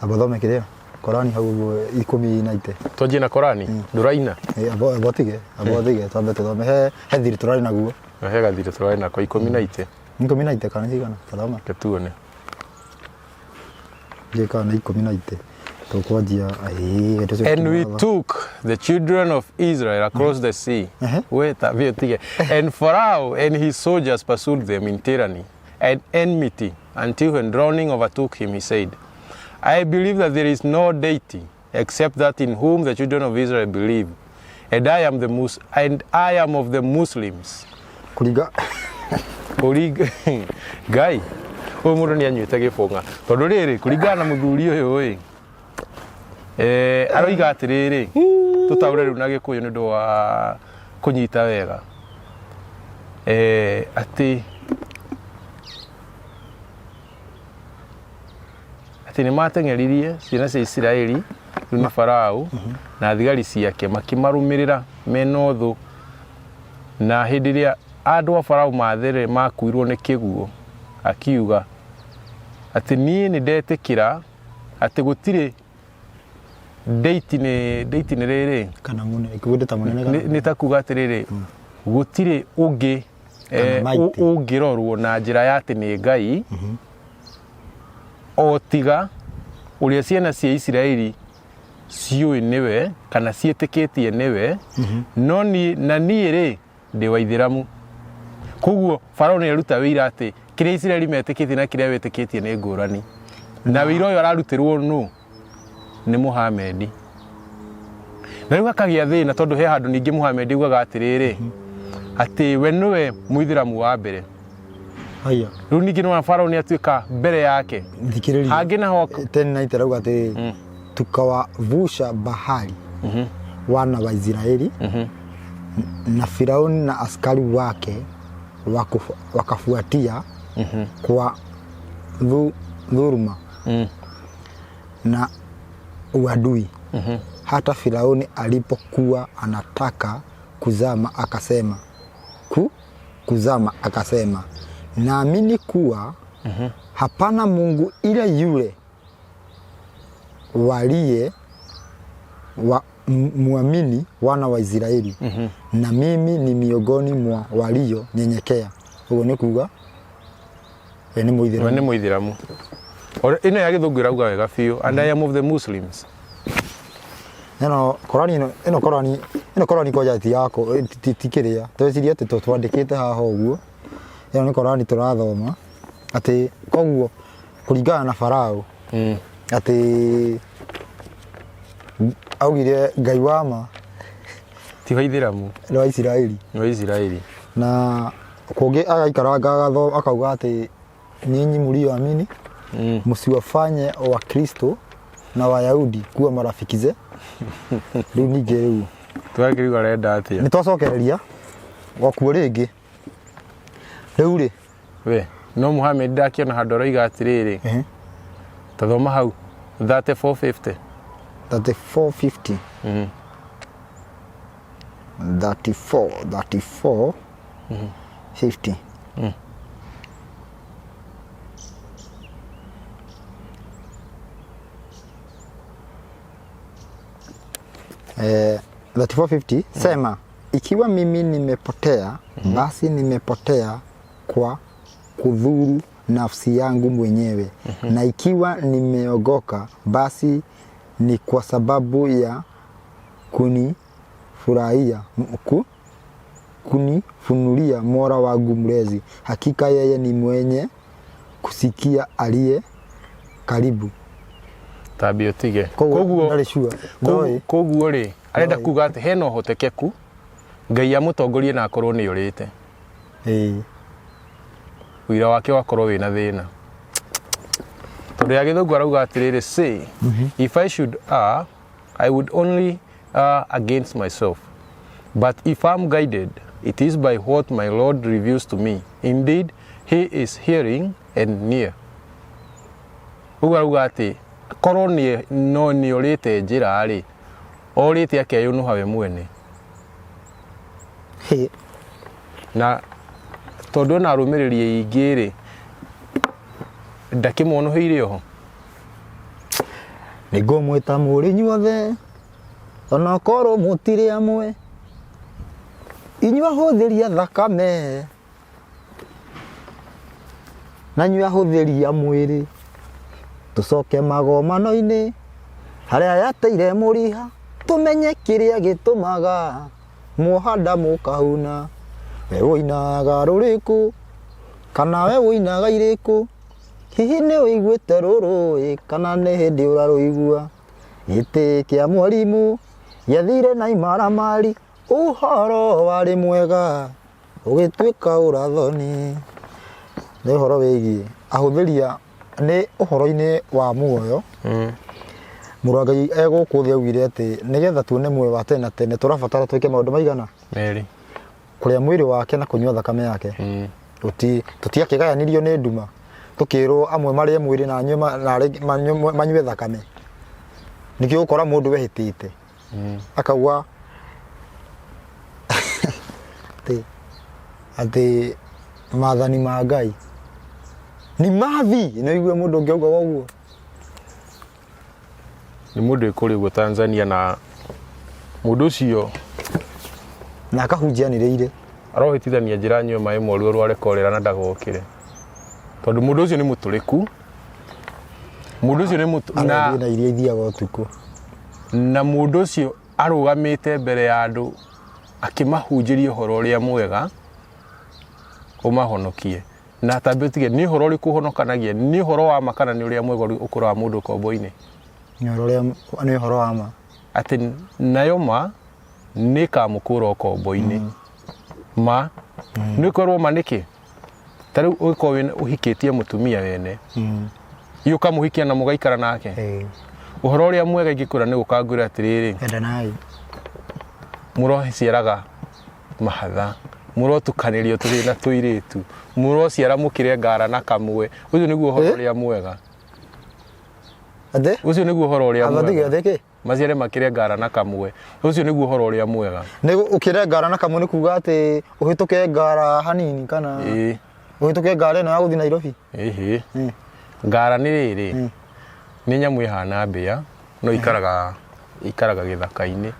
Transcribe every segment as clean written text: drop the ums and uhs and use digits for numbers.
Tabathome kiria Korani hau 10 twanjie na Korani nduraina abotige twambe tuthome he thiri turari naguo he gathiri turari nako 10 kana cigana tathoma ketuone jeka na 10 tukwanjia and we took the children of Israel across the sea and Pharaoh and his soldiers pursued them in tyranny and enmity until when drowning overtook him, he said, I believe that there is no deity except that in whom the children of Israel believe, and I am of the Muslims. Kuriga Guy mundu ni anyuite gifunga tondu riri kuringana na muthuri uyu aroiga atiriri tutaure riu na gikuyu ni ndu wa kunyita wega ati ni mateng'eririe ciana cia Isiraeli riu ni Farao na thigari ciake makimarumirira menothu na hindi ria andu a Farao mathere makuirwo ni kiguo akiuga ati nie ni ndetikira ati gutire date ni riri kana ngune ikugudeta munene ni takuga atiriri gutire ungi ungirorwo na njira ya ati ni Ngai o tiga uria ciana cia Isiraeli ciui niwe kana cietikitie niwe no ni na nie ri ndi wa Ithiramu koguo Farao ni aruta wira ati kiria Isiraeli metikitie na kiria wetikitie ni ngurani na wira uyu ararutirwo nu ni Muhammad na riu akagia thina tondu he handu ningi Muhammad ugaga atiriri ati we niwe Muithiramu wa mbere haya riu ningi no Farao ni atuika mbere yake thikiriria hangi na ho tena itarauga ati tukawavusha bahari wana wa Israeli na Firauni na askari wake wakafuatia kwa dhuluma na uadui hata Firauni alipokuwa anataka kuzama akasema naamini kuwa hapana Mungu ila yule waliye muamini wana wa Israeli na mimi ni miongoni mwa walio nyenyekea. Ugo ni kuga ni Muithiramu ino ya githungu irauga wega biu and I am of the Muslims. Ino Korani kwa jati yako tikiria tweciria ati twandikite haha uguo ino ni Korani turathoma ati koguo kuringana na Farao ati augire Ngai wama ti wa Ithiramu ni wa Israeli na kungi agaikaranga agatho akauga ati nyinyi mlioamini msiwafanye wa Kristo na Wayahudi kuwa marafiki ze riu ningi riu twakiriga renda atia ni twacokereria gwakuo ringi riu ri we no Muhammad ndakiona handu roiga atiriri tathoma hau 3450 50 3450 sema ikiwa mimi nimepotea basi nimepotea kwa kudhuru nafsi yangu mwenyewe na ikiwa nimeogoka basi ni kwa sababu ya kunifunulia Mola wangu mlezi. Hakika yeye ni mwenye kusikia aliye karibu. Tabio tige koguo ri arenda kuga ati hena hotekeku Ngai amutongorie na akorwo ni urite wira wake wakorwo wina thina tondu ya githungu arauga atiriri say if I should I would only against myself, but if I'm guided it is by what my Lord reveals to me. Indeed he is hearing and near. Ugarauga ati korwo ni urite njira ri orite akeyunu hawe mwene na tondu na rumiririe ingiri ndakimono heire ho nĩngũmwĩta mũrĩ inyuothe ona korwo mũtirĩ amwe inyuĩ ahũthĩria thakame na inyuĩ ahũthĩria mwĩrĩ tũcoke magomano-inĩ harĩa yateire mũriha tũmenye kĩrĩa gĩtũmaga muohanda mũkahuna we woinaga rũrĩkũ kana we woinaga irĩkũ hihi nĩ ũiguĩte rũrũ kana nĩ hĩndĩ ũrarũigua gĩtĩ kĩa mwarimũ gĩathire na imaramari ũhoro warĩ mwega ũgĩtuĩka ũrathoni nĩ ũhoro wĩgiĩ ahũthĩria nĩ ũhoro-inĩ wa muoyo Mũrũngai egũkũ thĩ augire atĩ nĩgetha tuone muoyo wa tene na tene tũrabatara twĩke maũndũ maigana merĩ kũrĩa mwĩrĩ wake na kũnyua thakame yake tũtiakĩgayanirio nĩ nduma tũkĩrwo amwe marĩe mwĩrĩ na manyue thakame nĩkĩo ũkora mũndũ wehĩtĩte akauga atĩ maathani ma Ngai nĩ mathi nĩ igue mũndũ ũngĩ auga ũguo nĩ mũndũ ũkũrĩ guo Tanzania na mũndũ ũcio na akahunjianĩrĩire arohĩtithania njĩra nyue maĩ moru ũrware korera na ndagokĩre tondũ mũndũ ũcio nĩ mũtũrĩku mũndũ ũcio nĩ na iria ithiaga ũtukũ na mũndũ ũcio arũgamĩte mbere ya andũ akĩmahunjĩria ũhoro ũrĩa mwega ũmahonokie na tambĩtige nĩ ũhoro ũrĩkũ ũhonokanagia nĩ ũhoro wa ma kana nĩ ũrĩa mwega ũkũraga mũndũ kombo-inĩ nĩ ũhoro wa ma atĩ nayo ma nĩ kamũkũra kombo-inĩ ma nĩ ũkorwo ma nĩkĩ ta rĩu ũgĩkorwo ũhikĩtie mũtumia wene ũkamũhikia na mũgaikara nake ũhoro ũrĩa mwega ingĩkwĩra nĩ gũkangwĩra atĩrĩrĩ endanai mũrociaraga mahatha mũrotukanĩrio tũrĩ na tũirĩtu mũrociara mũkĩrĩa ngara na kamwe ũcio nĩguo ũhoro ũrĩa mwega ũcio nĩguo ũhoro ũrĩa mwega maciare makĩrĩa ngara na kamwe ũcio nĩguo ũhoro ũrĩa mwega nĩ ũkĩrĩa ngara na kamwe nĩ kuga atĩ ũhĩtũke ngara hanini kana ũhĩtũke ngara ĩno ya gũthiĩ Nairobi ngara nĩ rĩrĩ nĩ nyamũ ĩhana mbĩa no ikaraga gĩthaka-inĩ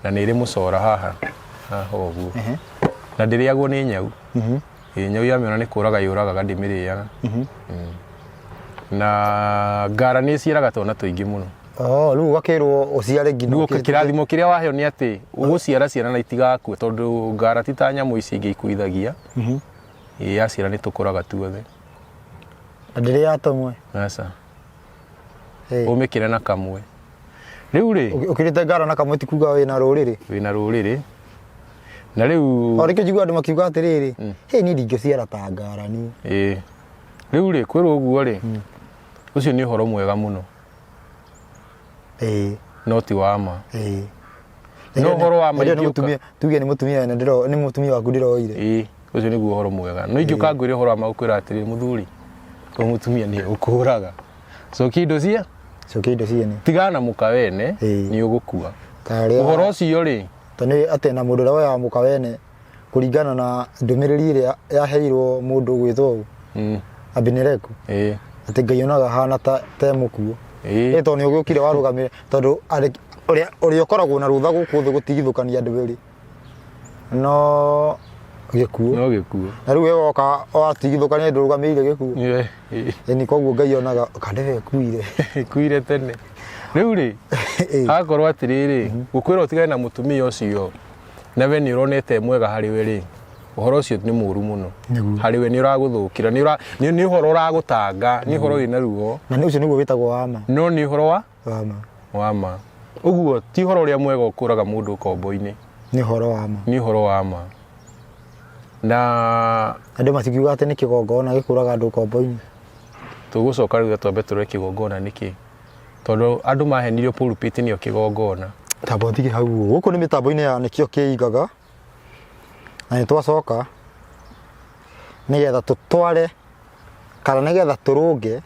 na nĩ ĩrĩ mũcora haha ũguo na ndĩrĩagwo nĩ nyau nyau yamĩona nĩ kũraga yũragaga ndĩmĩrĩaga na ngara nĩ ĩciaraga twana tũingĩ mũno rĩu ũgakĩrwo ũciare nginya kĩrathimo kĩrĩa waheo nĩ atĩ ũgũciara ciana na itigakue tondũ ngara ti ta nyamũ ici ingĩ ikuithagia yaciara nĩ tũkũraga tuothe na ndĩrĩ yatomwe aca ũmĩkĩre na kamwe rĩu rĩ ũkĩrĩte ngara na kamwe ti kuga wĩna rũrĩrĩ na rĩu rĩngĩ njigua andũ makiuga atĩrĩrĩ niĩ ndingĩciara ta ngara niĩ rĩu rĩ kwĩrwo ũguo rĩ ũcio nĩ ũhoro mwega mũno no ti wa ma no ũhoro wa ma tuge nĩ mũtumia nĩ mũtumia waku ndĩroire ũcio nĩguo ũhoro mwega no ingĩũka ngwĩre ũhoro wa ma ũkwĩra atĩrĩrĩ mũthuri ũyũ mũtumia nĩ ũkũraga cokia indo ciene tigana na mũka wene nĩ ũgũkua ũhoro ũcio rĩ nĩ atĩ na mũndũ ũrĩa woyaga mũka wene kũringana na ndũmĩrĩri ĩrĩa yaheirwo mũndũ gwĩtwo Abineleku atĩ Ngai onaga hana ta mũkuo tondũ nĩ ũgĩũkire warũgamire tondũ ũrĩa ũkoragwo na rũtha gũkũ thĩ gũtigithũkania andũ erĩ no gĩkuũ na rĩu woka watigithũkania ndũrũgamĩrĩire gĩkuũ ĩni koguo Ngai onaga kandebe kuire tene rĩu rĩ akorwo atĩrĩrĩ gũkwĩra ũtigane na mũtumia ũcio na we nĩ ũronete mwega harĩ we rĩ ũhoro ũcio nĩ mũru mũno harĩ we nĩ ũragũthũkĩra nĩ ũhoro ũragũtanga nĩ ũhoro wĩna ruo na nĩ ũcio nĩguo wĩtagwo wa ma no nĩ ũhoro wa ma ũguo ti ũhoro ũrĩa mwega ũkũraga mũndũ kombo-inĩ nĩ ũhoro wa ma na andũ matikiuga atĩ nĩ kĩgongona gĩkũraga andũ kombo-inĩ tũgũcoka rĩu twambe tũrore kĩgongona nĩkĩ tondũ andũ mahenirio pulpit nĩyo kĩgongona tambo thige hau gũkũ nĩ mĩtambo-inĩ ya nĩkĩo kĩigaga na nĩ twacoka nĩgetha tũtware kana nĩgetha tũrũnge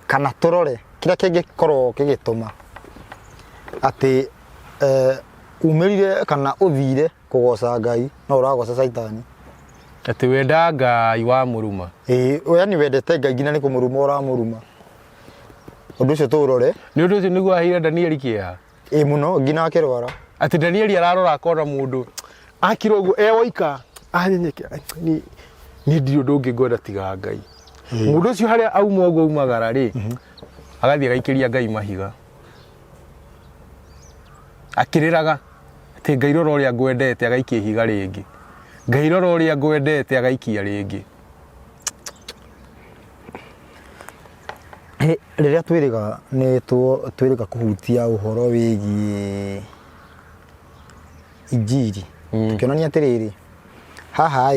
kana tũrore kĩrĩa kĩngĩkorwo gĩgĩtũma atĩ umĩrire kana ũthire kũgoca Ngai no ũragoca Saitani atĩ wenda Ngai wa mũruma yani wendete Ngai nginya nĩ kũmũruma ũramũruma Undu ucio turore. Ni undu ucio niguo aheire Danieli kieha. Muno ngina akirwara. Ati Danieli ararora akona mundu akira uguo woika anyenyeke ni ndio ndungi ngwenda tiga Ngai. Mundu ucio haria auma uguo umagara ri agathie gaikiria Ngai mahiga. Akiriraga ati Ngai rora uria ngwendete agaikia higa ringi. Ngai rora uria ngwendete agaikia ringi. Riria twiriga ni twiriga kuhutia uhoro wigie injiri. Tukionania atiriri haha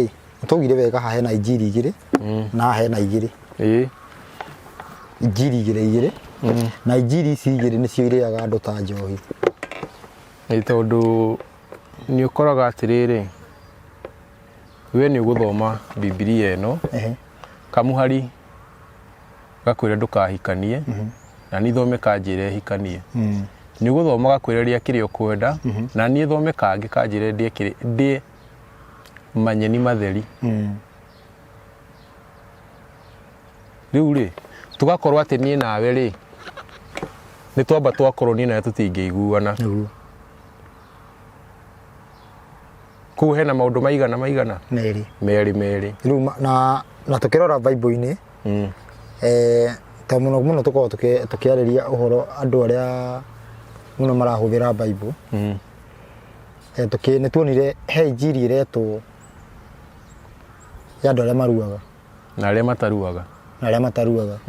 tugire wega hahe na injiri igiri na hena igiri. Injiri igiri na injiri ici igiri nicio iriaga andu ta njohi. Ni tondu ni ukoraga atiriri we ni uguthoma Biblia eno kamuhari gakwira ndukahikanie na ni thome kanjire hikanie. Ni uguthoma gakwira ria kiri ukwenda na ni thome kangi kanjire ndie kiri ndi manyeni matheri. Riu ri tugakorwo ati ni nawe ri ni twamba twakorwo ni nawe tutingiiguana. Ku hena maundu maigana meri riu na tukirora Bible-ini ta muno tukorwo tukiariria uhoro andu aria muno marahuthira Bible. Ni tuonire he injiri iretwo ya andu aria maruaga na aria mataruaga.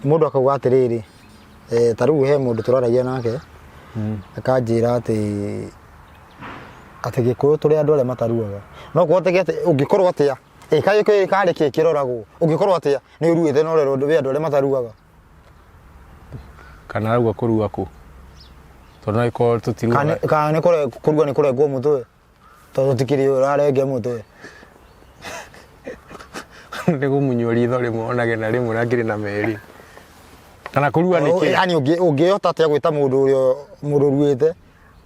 Mundu akauga atiriri ta riu he mundu turaragia nake akanjira ati Gikuyu turi andu aria mataruaga no kuhoteke ati ungikorwo atia kai kari kiroragwo ungikorwo atia ni uruite no rero we andu aria mataruaga kana arugwa kurua ku tondu iko tutiruaga kana ni kurua ni kurengwo mutwe tondu tikiri urarenge mutwe ni gumunyori ithori monage na rimwe na ngiri na meri kana kurua ni ki yani ungihota atia gwita mundu urio mururuite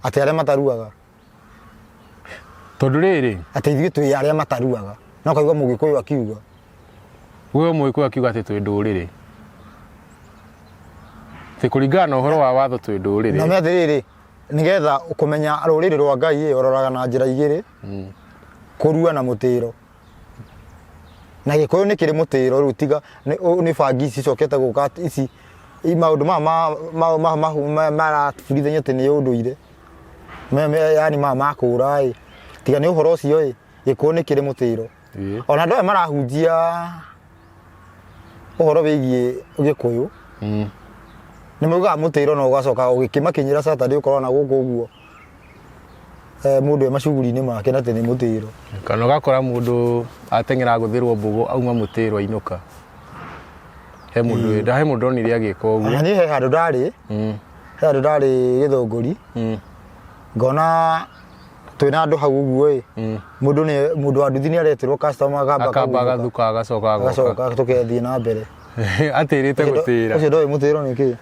ati aria mataruaga tondu riri ati ithuĩ twi aria mataruaga no kaigua Mũgĩkũyũ akiuga we Mũgĩkũyũ akiuga ati twi ndũrĩrĩ ti kuringana na uhoro wa watho twi ndũrĩrĩ na me atiriri nigetha ukumenya rũrĩrĩ rwa Ngai uroraga na njĩra igĩrĩ kurua na mutiro na Gĩkũyũ ni kiri mutiro riu tiga ni bangi ici cokete guka ici maundu maratubundithania ati ni unduire yani makura tiga ni uhoro ucio Gĩkũyũ ni kiri mutiro ona andu aya marahunjia uhoro wigie Gĩkũyũ ni maugaga mutiro no ugacoka ugikimakinyira Saturday ukorwo na guku uguo mundu macuguri-ini make na tene mutiro kana ugakora mundu atengera guthirwo mbugu auma mutiro ainuka he mundu onire agika uguo ni he handu ndari Githunguri ngona twina andu hau uguo mundu wa nduthi ni aretirwo customer akamba agathuka agacoka tukethie na mbere atirite gutira ucio ndoi mutiro ni ki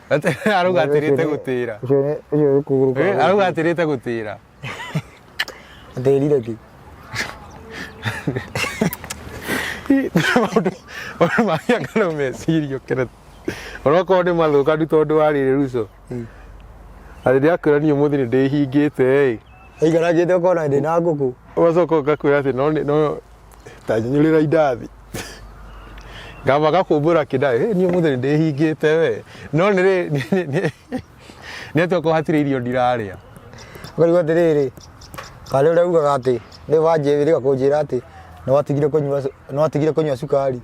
aruga atirite gutira ucio kuguru aruga atirite gutira atirire ki Ona magia kana mecirio kera oroko ndi mathuka ndu tondu warire ruco ari ndiakwira ni umuthi ni ndihingite aigaragite ukona ndi na nguku ugacoka ugakwira ati no tanyurira indathi ngamba gakumbura kidai ni umuthi ni ndihingite we no ni atoko hatire irio ndiraria ngari atiriri kale uri ugaga ati ni wanjirira kunjira ati no watigire kunywa sukari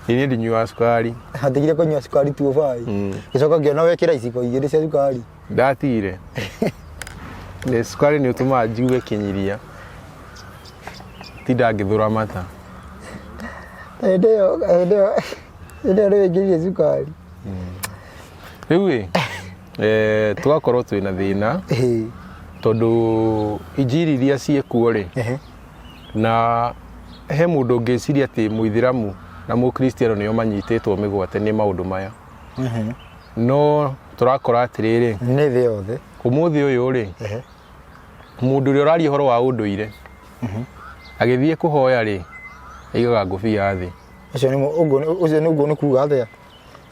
ini ndinyua sukari atigire kunywa sukari tu bai gicoka ngiona wekira iciko igiri cia sukari ndatire ni sukari ni utuma njuge kinyiria tinda ngithura mata ndio rä ngä sukari riu tugakorwo twina thina tondu injiri iria ciekuo ri na he mundu ngiciria ati muithiramu na mukristiano nio manyititwo migwate ni maundu maya no turakora atiriri ni thi yothe umuthi uyu ri mundu ri urari horo wa unduire agithie kuhoya ri aigaga ngubia thi ucio ni uguo ni kuga atia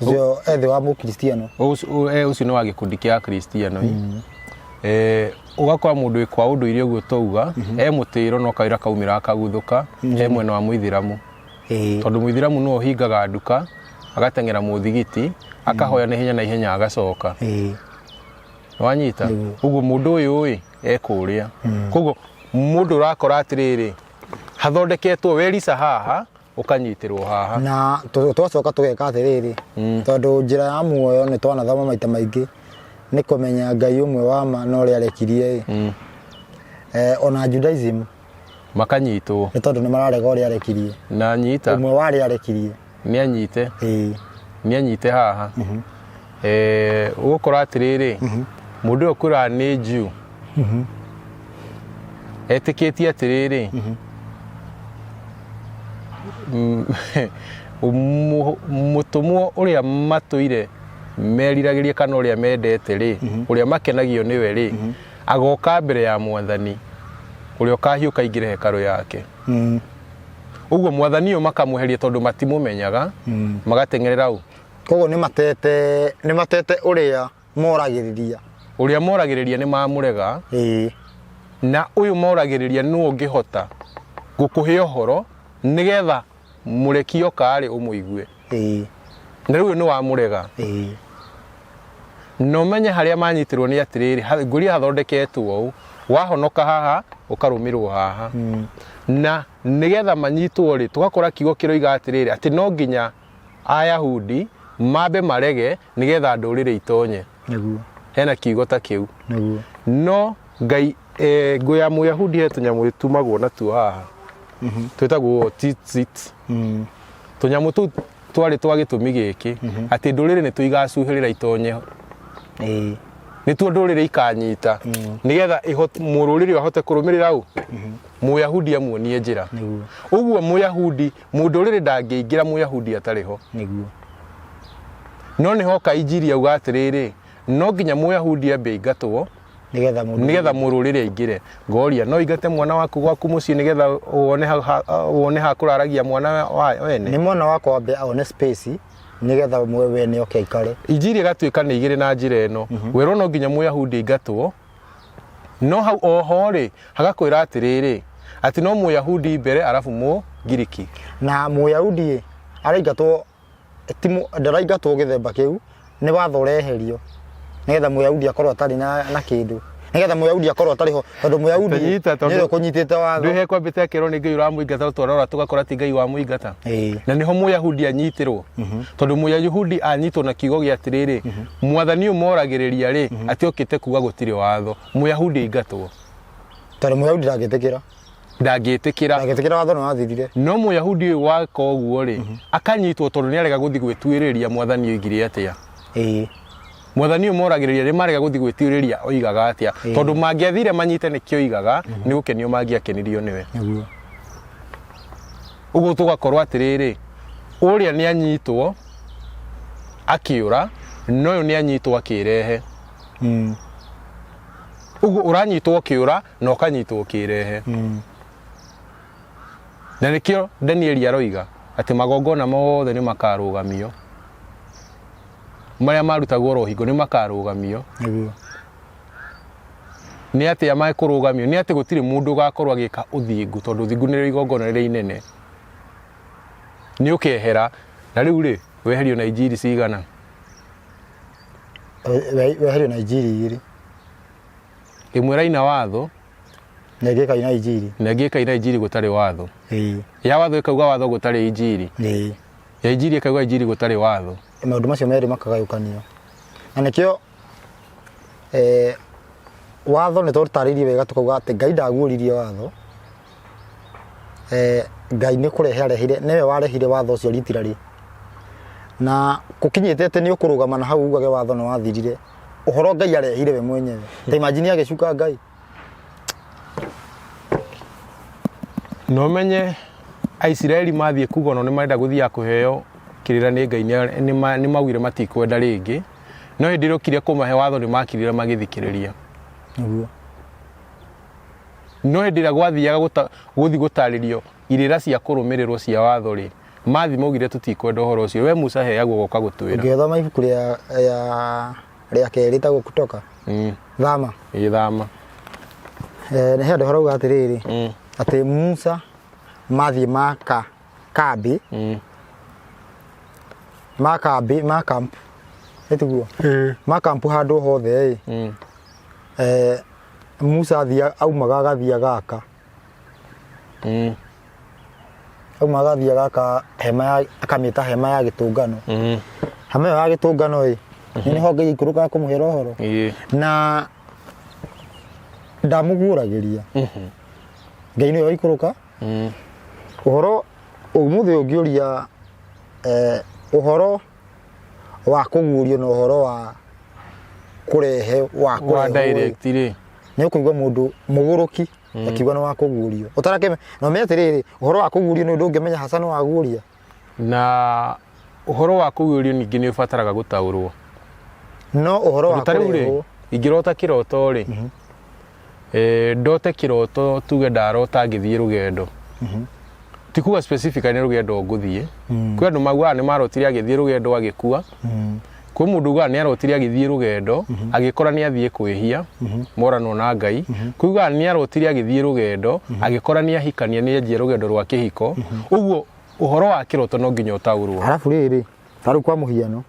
ucio ethe wa Mukristiano ucio no wa gikundi kia Kristiano ugakora mundu wi kwa undu irio guo touga mutiro no kaira kaumira akaguthuka mwena wa muithiramu tondu muithiramu no hingaga nduka agatengera muthigiti akahoya na ihenya agacoka wanyita uguo mundu uyu ekuria koguo mundu urakora atiriri hathondeketwo werisa haha ukanyitirwo haha na twacoka tugeka atiriri tondu njira ya muoyo ni twanathoma maita maingi ni kumenya Ngai umwe wa ma no ri arekirie ona Judaism makanyitwo ni tondu ni mararega uri arekirie na nyita umwe wa ri arekirie ni anyite haha ugukora atiriri mundu ukura ni Jew etikitie atiriri mutumwo uria matuire meriragirie kana uria mendete ri uria makenagio niwe ri agoka mbere ya mwathani uria kahiuka ingire hekaru yake uguo mwathani uyu makamuheria tondu matimumenyaga magatengerera u koguo ni matete uria moragiriria ni mamurega na uyu moragiriria nu ungihota gukuhe uhoro nigetha murekio kari umuigue na riu ni wa murega no menye haria manyitirwo ni atiriri nguria hathondeketwo u wahonoka haha ukarumirwo haha na nigetha manyitwo ri tugakora kigo kiroiga atiriri ati no nginya Ayahudi mabe marege nigetha ndurire itonye niguo hena kigo ta kiu no Ngai ngo ya Muyahudi he tunyamu tumagwo na tu haha twetagwo tzitzit tunyamu tu twari twagitumi giki ati ndurire ni tuigacuhirira itonye ni tu ndurire ikanyita nigetha mururiri ahote kurumirira u Muyahudi amuonie njira uguo Muyahudi mundurire ndangeingira Muyahudi atariho no niho kainjiri auga atiriri no nginya Muyahudi ambe ingatwo nigetha mururiri aingire ngoria no igate mwana waku gwaku mucii nigetha wone ha kuraragia mwana wene ni mwana wako ambe one space nigetha wene oke ikare injiri igatuika ni igire na njira eno wero no nginya Muyahudi ingatwo no hau oho ri hagakwira atiriri ati no Muyahudi mbere arafu Mugiriki na Muyahudi araingatwo ndaraingatwo githemba kiu ni watho ureherio nigetha Muyahudi akorwo atari na kindu nigetha Muyahudi akorwo atariho tondu Muyahudi ni kunyitite watho ndihe kwambite akero ni Ngai uramuingata twarora tugakora ti Ngai wa muingata na niho Muyahudi anyitirwo tondu Muyahudi anyitwo na kigo gia atiriri mwathani umoragiriria ri ati okite kuga gutire watho Muyahudi ingatwo tondu Muyahudi ndagitikira watho no wathirire no Muyahudi wa koguo ri akanyitwo tondu ni arega guthi gwitwiriria mwathani oigire atia mwathani umoragiriria ri marega guthi gwitwiriria oigaga atia tondu mangiathire manyite ni kioigaga ni gukenio mangiakenirio niwe uguo tugakorwa atiriri uria ni anyitwo akiura no ni anyitwo akirehe uguo uranyitwo akiura no kanyitwo kirehe na nikio Daniel aroiga ati magongona mothe ni makarugamio maria marutagwo rohingo ni makarugamio ni ati amae kurugamio ni ati gutire mundu gakorwa gika uthingu tondu uthingu ni igongona riri inene ni ukehera na riu ri weherio na injiri cigana weherio na injiri iri imwe raina watho nege kaina injiri gutari watho ya watho ikauga watho gutari injiri ya injiri ikauga injiri gutari watho maundu macio meri makagayukanio na nikio watho ni tũtarĩirie wega tukauga ati Ngai ndaguũririe watho Ngai ni kurehe arehire niwe warehire watho ucio ritirari na kukinyite ati ni ukurugama na hau ugage watho no wathirire uhoro Ngai arehire we mwenyewe ta imagine agicuka Ngai no menye Aisiraeli mathie kugo no ni marenda guthia kuheo kirira ni Ngai ni mawire matikwenda ringi no hindiro kiria kumahe watho ni makirira magithikiriria no hindira gwathiaga guthi gutaririo irira cia kurumirirwo cia watho ri mathi maugire tutikwenda uhoro ucio we Musa heagwo goka gutwira ngĩthoma ibuku rĩa kerĩ ta Kutoka thama thama nĩ handũ harauga atĩrĩrĩ atĩ Musa mathi makamp etiguo makamp handũ hothe Musa aumaga agathia gaka hema akamĩta hema ya gĩtũngano hema ya gĩtũngano nĩ honge ikũrũka kũmũhera ũhoro na ndamũguũragĩria Ngai nĩwe ikũrũka ũhoro ũmũthĩ ũngĩũria ũhoro wa kũguũrio na ũhoro wa kũrehe wa direct rĩ nĩ ũkũigua mũndũ mũgũrũki akiuga nĩ wa kũguũrio ũtarakeme no menya atĩrĩrĩ ũhoro wa kũguũrio nĩ ũndũ ũngĩmenya haca nĩ wa guũria na ũhoro wa kũguũrio ningĩ nĩ ũbataraga gũtaũrwo no ũhoro wa kũrehwo ingĩrota kĩroto rĩ ndote kĩroto tuge ndarota ngĩthiĩ rũgendo ti kuga specifically rũgendo ngũthiĩ kwĩ andũ maguaga nĩ marotire agĩthiĩ rũgendo agĩkua kwĩ mũndũ ugaga nĩ arotire agĩthiĩ rũgendo agĩkora nĩ athiĩ kwĩhia morano na Ngai kwĩ ugaga nĩ arotire agĩthiĩ rũgendo agĩkora nĩ ahikania nĩ enjie rũgendo rwa kĩhiko ũguo ũhoro wa kĩroto no nginya ũtaũrwo arabu rĩrĩ tarũ kwa mũhiano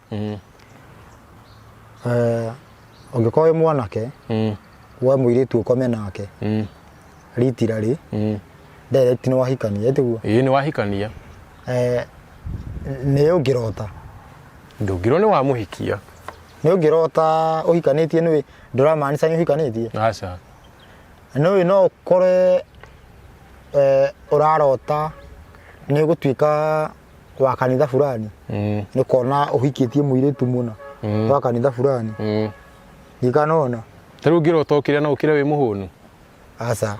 ũngĩkorwo wĩ mwanake wa mũirĩtu ũkome nake ritirarĩ direct nĩ wahikania etiguo nĩ wahikania nĩ ũngĩrota ndũngĩrwo nĩ wa mũhikia nĩ ũngĩrota ũhikanĩtie nĩ ndũramaanica nĩ ũhikanĩtie aca no ũkore ũrarota nĩ ũgũtuĩka wa kanitha fulani nĩ kona ũhikĩtie mũirĩtu mũna wa kanitha fulani ikanona tarũ ngĩrota ũkĩrĩa na ũkĩrĩa wĩ mũhũnu aca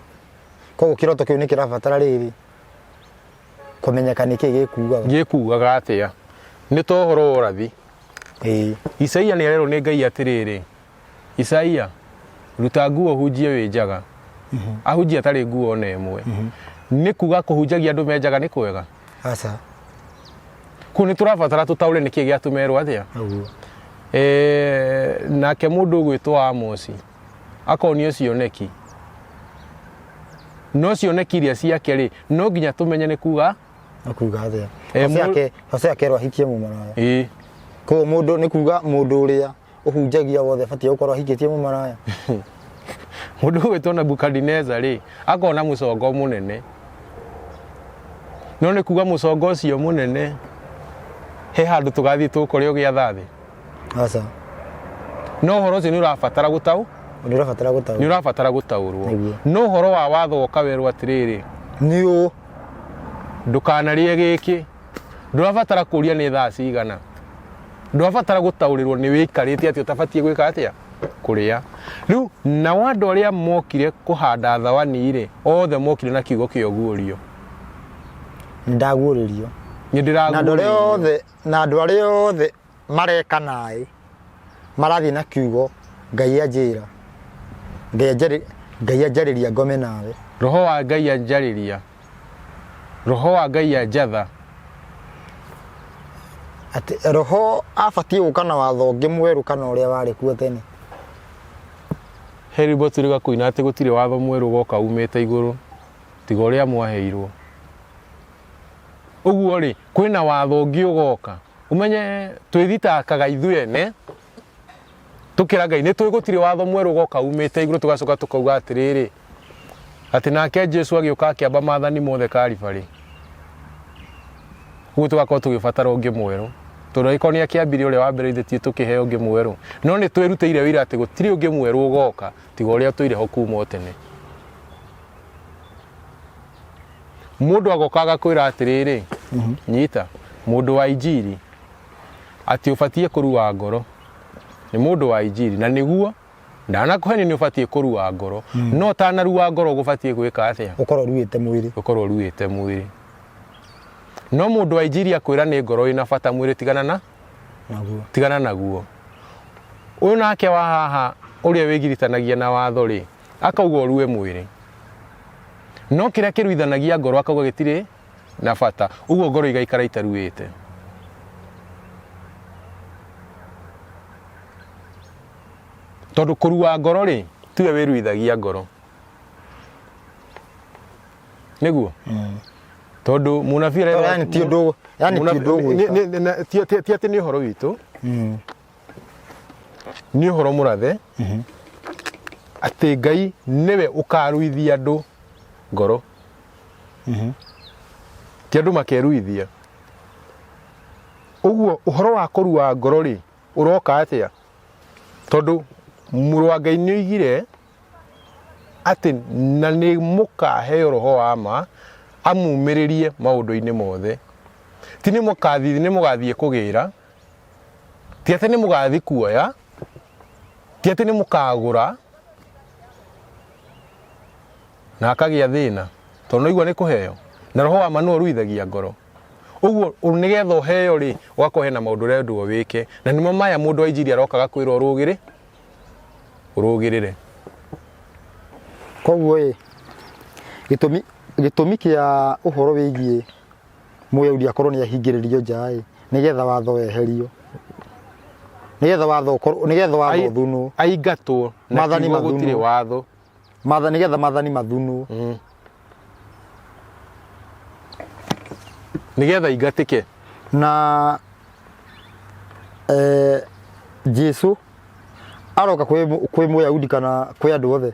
koguo kĩroto kĩu nĩ kĩrabatara rĩrĩ kũmenyeka nĩkĩ gĩkugaga atĩa nĩ to ũhoro wa ũrathi Isaia nĩ arerwo nĩ Ngai atĩrĩrĩ Isaia ruta nguo hunjie wĩ njaga ahunjia atarĩ nguo ona ĩmwe nĩ kuga kũhunjagia andũ menjaga nĩ kwega aca kũu nĩ tũrabatara tũtaũre nĩkĩ gĩatũmerwo atĩa nake mũndũ ũgwĩtwo Amosi akonio cioneki no cioneki iria ciake rĩ no nginya tũmenye nĩ kuga atĩa Hosea akerwo ahikie mũmaraya koguo mũndũ nĩ kuga mũndũ ũrĩa ũhunjagia wothe batiĩ gũkorwo ahikĩtie mũmaraya mũndũ ũgwĩtwo Nebukadineza rĩ akona mũcongo mũnene no nĩ kuga mũcongo ũcio mũnene he handũ tũgathiĩ tũkore ũgĩatha thĩ aca no ũhoro ũcio nĩ ũrabatara gũtaũrwo no ũhoro wa watho ũkawerwo atĩrĩrĩ nĩ ndũkanarĩe gĩkĩ ndũrabatara kũria nĩ thaa cigana ndũrabatara gũtaũrĩrwo nĩ wĩikarĩte atĩ ũtabatiĩ gwĩka atĩa kũrĩa rĩu na andũ arĩa mokire kũhanda thawani rĩ othe mokire na kiugo kĩa ũguũrio ndaguũrĩrio na andũ arĩa othe mareka naĩ marathiĩ na kiugo Ngai anjĩra Ngai anjarĩria ngome nawe roho wa Ngai anjarĩria roho wa Ngai anjatha atĩ roho abatiĩ gũka na watho ũngĩ mwerũ kana ũrĩa warĩ kuo tene Heri Boturiga kũina atĩ gũtirĩ watho mwerũ goka umĩte igũrũ tiga ũrĩa mwaheirwo ũguo rĩ kwĩna watho ũngĩ ũgoka umenye twĩthitakaga ithuĩ ene tukĩra Ngai nĩ tũĩ gũtirĩ watho mwerũ goka umĩte igũrũ tũgacoka tũkauga atĩrĩrĩ atĩ nake Jesũ agĩũka akĩamba maathani mothe Karibarĩ ũguo tũgakorwo tũgĩbatara ũngĩ mwerũ tondũ angĩkorwo nĩ akĩambirie ũrĩa wambĩrĩithĩtie tũkĩheo ũngĩ mwerũ no nĩ twĩrutĩire wĩra atĩ gũtirĩ ũngĩ mwerũ ũgoka tiga ũrĩa tũire ho kuuma o tene mũndũ agokaga kwĩra atĩrĩrĩ nyita mũndũ wa injiri atĩ ũbatiĩ kũrua ngoro nĩ mũndũ wa injiri na nĩguo ndanakũheni nĩ ũbatiĩ kũrua ngoro no tanarua ngoro gũbatiĩ gwĩka atĩa ũkorwo ruĩte mwĩrĩ no mũndũ wa injiri akwĩra nĩ ngoro ĩna bata mwĩrĩ tigana naguo ũyũ nake wa haha ũrĩa wĩgiritanagia na watho rĩ akauga ũrue mwĩrĩ no kĩrĩa kĩruithanagia ngoro akauga gĩtirĩ na bata uguo ngoro igaikara itaruite tondu kurua ngoro ri tiwe wiruithagia ngoro niguo tondu munafira yani ti undu ti ati ni horo witu ni horo murathe ati Ngai niwe ukaruithia andu ngoro ti andu makeruithia uguo uhoro wa kurua ngoro ri uroka atia tondu muru wa Ngai nĩoigire ati na nĩ mũkahe roho wa ma amumĩrĩrie maũndũ-inĩ mothe ti nĩ mũgathiĩ kũgĩra ti atĩ nĩ mũgathiĩ kuoya ti atĩ nĩ mũkagũra na akagĩa thĩna tondũ igua nĩ kũheo na roho wa ma nĩ ũruithagia ngoro uguo nĩgetha ũheo rĩ ũgakorwo hena maũndũ ũrendwo wĩke na nĩmo maya mũndũ wa injiri arokaga kwĩra ũrũgĩrĩre koguo gĩtũmi kĩa ũhoro wĩgiĩ mũyahudi akorwo nĩ ahingĩrĩrio nja nĩgetha watho weherio nĩgetha watho thunwo aingatwo na kiugo gũtirĩ watho nĩgetha maathani mathunwo nĩgetha ingatĩke na Jesu aroka kwĩ mũyahudi kana kwĩ andũ othe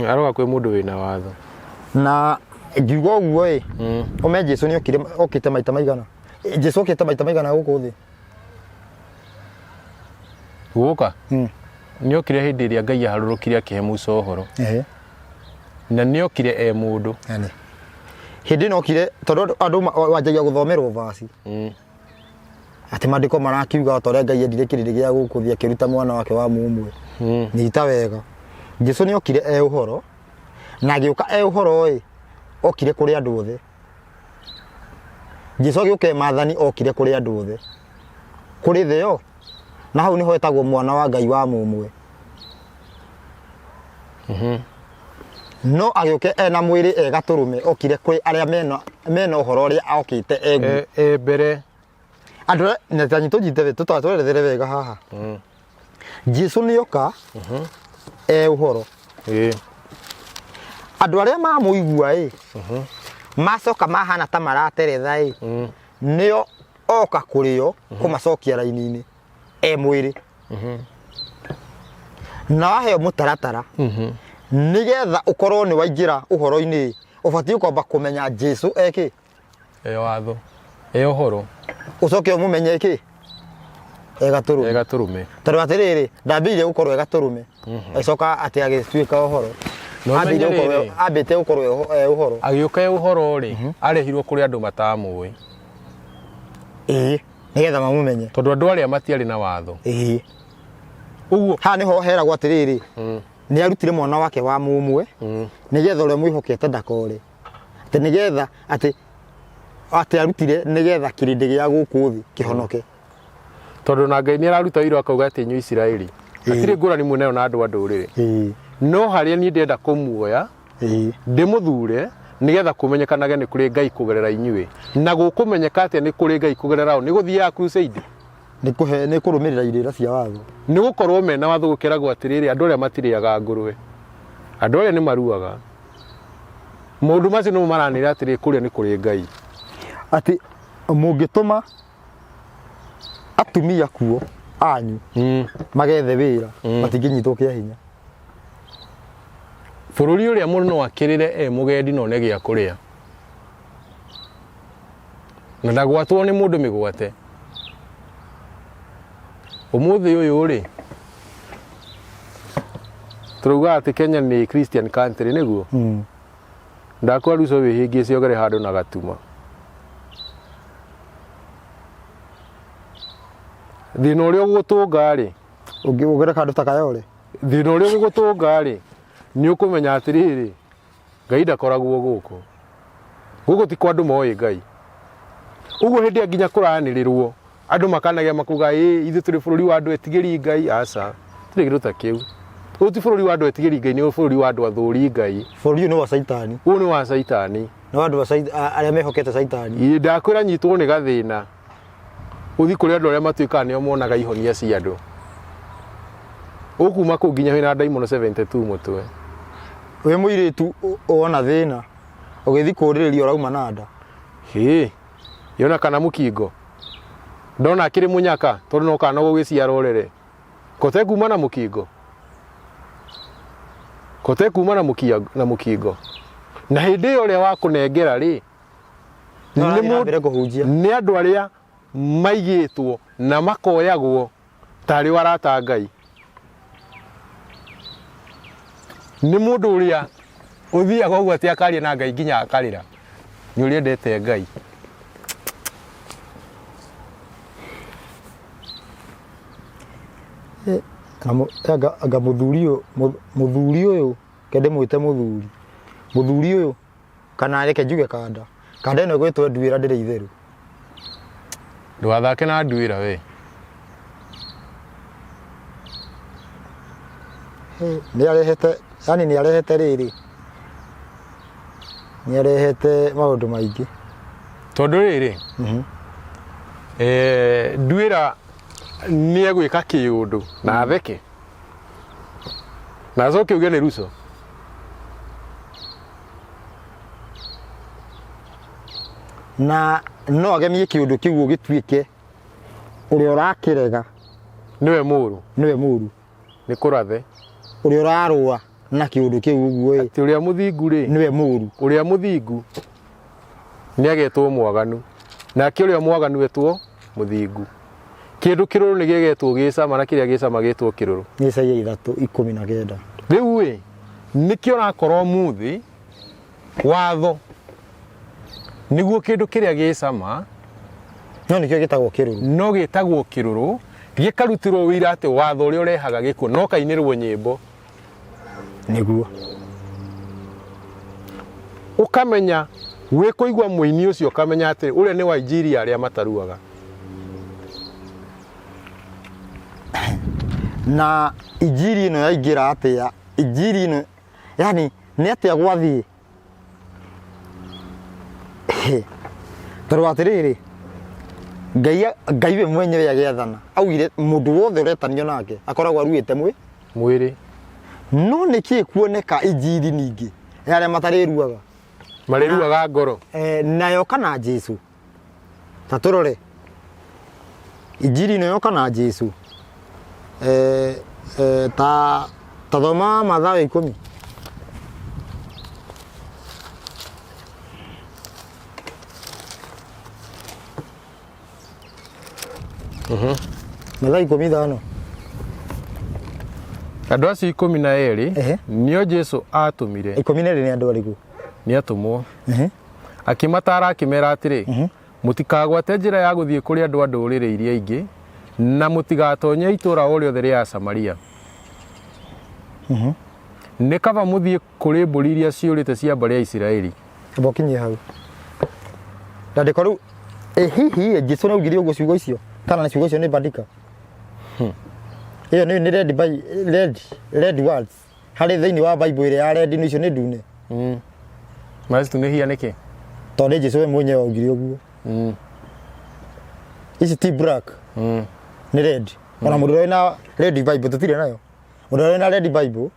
aroka kwĩ mũndũ wĩna watho na ngiuga ũguo ome Jesu nĩ okĩte maita maigana Jesu okĩte maita maigana gũkũ thĩ gũka nĩ okire hĩndĩ ĩrĩa Ngai aharũrũkire akĩhe Musa ũhoro na nĩ okire mũndũ hĩndĩ ĩno okire tondũ andũ wanjagia gũthomerwo vaci ati maandĩko marakiuga ta ũrĩa Ngai endire kĩrĩndĩ gĩa gũkũ thĩ akĩruta mwana wake wa mũmwe nĩita wega Jesu nĩ okire ũhoro na agĩũka ũhoro okire kũrĩ andũ othe Jesu agĩũka maathani okire kũrĩ andũ othe kũrĩ thĩ yo na hau nĩho etagwo mwana wa Ngai wa mũmwe no agĩũka na mwĩrĩ gatũrũme okire kũrĩ arĩa mena ũhoro ũrĩa okĩte mbere andũ na tanyito jite tũtwarethere wega haha Jesu nĩ oka ũhoro andũ arĩa mamũigua macoka mahana ta marateretha nĩo oka kũrĩo kũmacokia raini-inĩ mwĩrĩ na waheo mũtaratara nĩgetha ũkorwo nĩ waingĩra ũhoro-inĩ ũbatiĩ kwamba kũmenya Jesu ekĩ watho ũhoro ucoke umumenye ki gatũrũme tondũ atĩrĩrĩ ndambĩire gũkorwo gatũrũme acoka atĩ agĩtuĩka ũhoro ambĩte gũkorwo ũhoro agĩũka ũhoro rĩ arehirwo kũrĩ andũ matamũĩ nĩgetha mamũmenye tondũ andũ arĩa matiarĩ na watho ũguo haha nĩho heragwo atĩrĩrĩ nĩ arutire mwana wake wa mũmwe nĩgetha ũrĩa mwĩhokete ndakore atĩ nĩgetha atĩ arutire nĩgetha kĩrĩndĩ gĩa gũkũ thĩ kĩhonoke tondũ na Ngai nĩ araruta wĩra akauga atĩ inyuĩ Isiraeli hatirĩ ngũrani mũnene na andũ a ndũrĩrĩ no harĩa niĩ ndĩenda kũmuoya ndĩmũthure nĩgetha kũmenyekanage nĩ kũrĩ Ngai kũgerera inyuĩ na gũkũmenyeka atĩa nĩ kũrĩ Ngai kũgerera nĩ gũthiaga crusade nĩ kũrũmĩrĩra irĩra cia watho nĩ gũkorwo mena watho gũkeragwo atĩrĩrĩ andũ arĩa matirĩaga ngũrwe andũ arĩa nĩ maruaga maũndũ macio nĩmo maranĩra atĩrĩ kũrĩa nĩ kũrĩ Ngai ati mũngĩtũma atumia kuo anyu magethe wĩra matingĩnyitwo kĩa hinya bũrũri ũrĩa mũndũ no akĩrĩre mũgendi no nĩ gĩa kũrĩa na ndagwatwo nĩ mũndũ mĩgwate ũmũthĩ ũyũ rĩ tũrauga atĩ Kenya nĩ Christian country nĩguo ndakwa ruco wĩhĩngie ciogere handũ na gatuma thĩna ũrĩa ũgũtũnga rĩ ũngĩũgere kandũ ta kayore thĩna ũrĩa ũgũtũnga rĩ nĩ ũkũmenya atĩrĩrĩ Ngai ndakoragwo gũkũ ti kwa andũ moĩ Ngai ũguo hĩndĩ ya nginya kũranĩrĩrwo andũ makanagia makuga ithuĩ tũrĩ bũrũri wa andũ etigĩri Ngai aca tũrĩ kĩndũ ta kĩu ũyũ ti bũrũri wa andũ etigĩri Ngai nĩ bũrũri wa andũ athũri Ngai bũrũri ũyũ nĩ wa caitani ũyũ nĩ wa caitani no andu aria mehokete caitani ndakwira nyitwo ni gathina uthi kuri andu aria matuika nio monaga ihonia cia andu ukuma ku nginya wina daimono 72 mutwe we muiritu ona thina ugithi kuririo rauma nada yona kana mukingo ndona akiri munyaka tondu no kana gugiciara urere kote kuma na mukingo na mukingo na hindi iyo ria wa kunengera ri ni andu aria maigitwo na makoyagwo tari warata Ngai ni mundu uria uthiaga uguo ati akaria na Ngai nginya akarira ni uria ndete Ngai anga muthuri uyu kende mwite muthuri uyu kana areke njuge kanda ino gwitwo nduira ndire itheru ndwathake na nduira we ni arehete riri ni arehete maundu maingi tondu riri nduira ni egwika kiundu na atheke na zoke uge ni ruso na no agemie kiundu kiu gituike uri urakirega niwe muru ni kurathe uri urarua na kiundu kiu uguo ati uria muthingu ri niwe muru uria muthingu ni agetwo mwaganu na kiuria mwaganu wetwo muthingu kindu kiruru ni gigetwo gicama na kiria gicama gitwo kiruru ni Isaia 3:19 riu we nikio rakorwo muthi watho niguo kindu kiria gicama no nikio gitagwo kiruru no gitagwo kiruru gikarutirwo wira ati watho uria urehaga gikuo no kainirwo nyimbo niguo ukamenya we kuigwa muini ucio ukamenya ati uria ni Waijiria aria mataruaga na injiri ino yaingira atia injiri ino yani ni atia gwathie tarwatiriri Ngai we mwenyewe agiathana augire mundu wothe uretanio nake akoragwo aruite mwiri no niki kuoneka injiri ningi yare matariruaga mariruaga ngoro nayo kana Jesu taturore injiri ino yoka na Jesu ta thoma Mathayo 10 Mathayo 10:5 andu acio 12 nio Jesu atumire 12 ni andu ariku ni atumwo akimatara akimera atiri mutikagwate njira ya guthie kuri andu a ndurire iria ingi na mutigatonye itura o riothe ria Samaria ni kaba muthie kuri mburi iria ciurite cia mbari ya Isiraeli bokinye hau ndandiko riu hihi Jesu no ugire ugo ciugo icio kana na ciugo icio ni bandika iyo ni red words hari thiini wa Bible ire ya red ni icio ni ndune mastu ni hia niki tondu Jesu we mwenyewe ugire uguo ici ti black ni red ona mundu wena red Bible tutire nayo mundu wena red Bible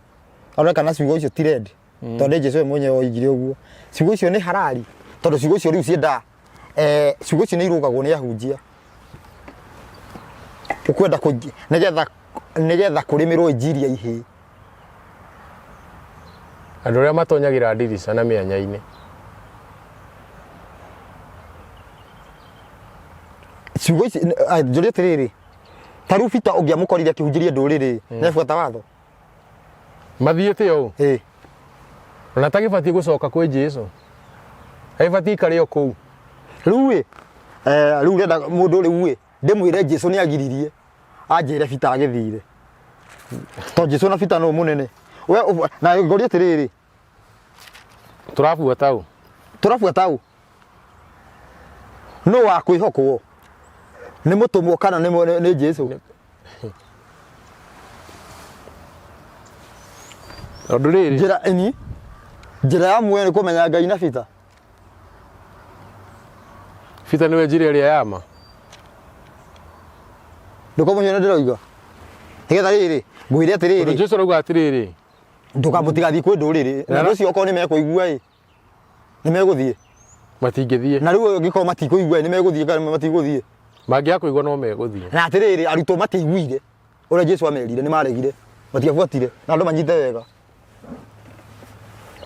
ona kana ciugo icio ti red tondu Jesu we mwenyewe ugire uguo ciugo icio ni harari tondu ciugo icio riu cienda ciugo icio ni irugagwo ni ahunjia ukwenda nigetha kurimirwo injiri ya ihi andu aria matonyagira ndirica na mianya-ini ciugo ici njuri atiriri taru Peter ungiamukorire akihunjiria nduriri nebuata watho mathiete o na tagibatie gucoka kwi Jesu aibatie kare o kuu riu riu renda mundu riu ndimwire Jesu ni agiririe anjire Peter agithire to Jesu na Peter no munene we na ngori atiriri turafuata u no wa kwihokwo ni mutumwo kana ni Jesu nduriri njira ya mwene kumenya Ngai na Peter Bita niwe njire ĩrĩa yama. Ndukamũnyona ndĩroiga. Nigetha rĩrĩ, ngwĩre atĩrĩrĩ. Jesu arauga atĩrĩrĩ. Ndũkamũtigathiĩ kwĩ ndũrĩrĩ. Na ũcio okorwo nĩmekũigua nĩmegũthiĩ. Matingĩthiĩ. Na rĩu ngĩkorwo matikũigua nĩmegũthiĩ kana matigũthiĩ. Mangĩaga kũigua no megũthiĩ. Na atĩrĩrĩ, arutwo matiiguire ũrĩa Jesu amerire nĩmaregire. Matiabuatire na andũ manyite wega.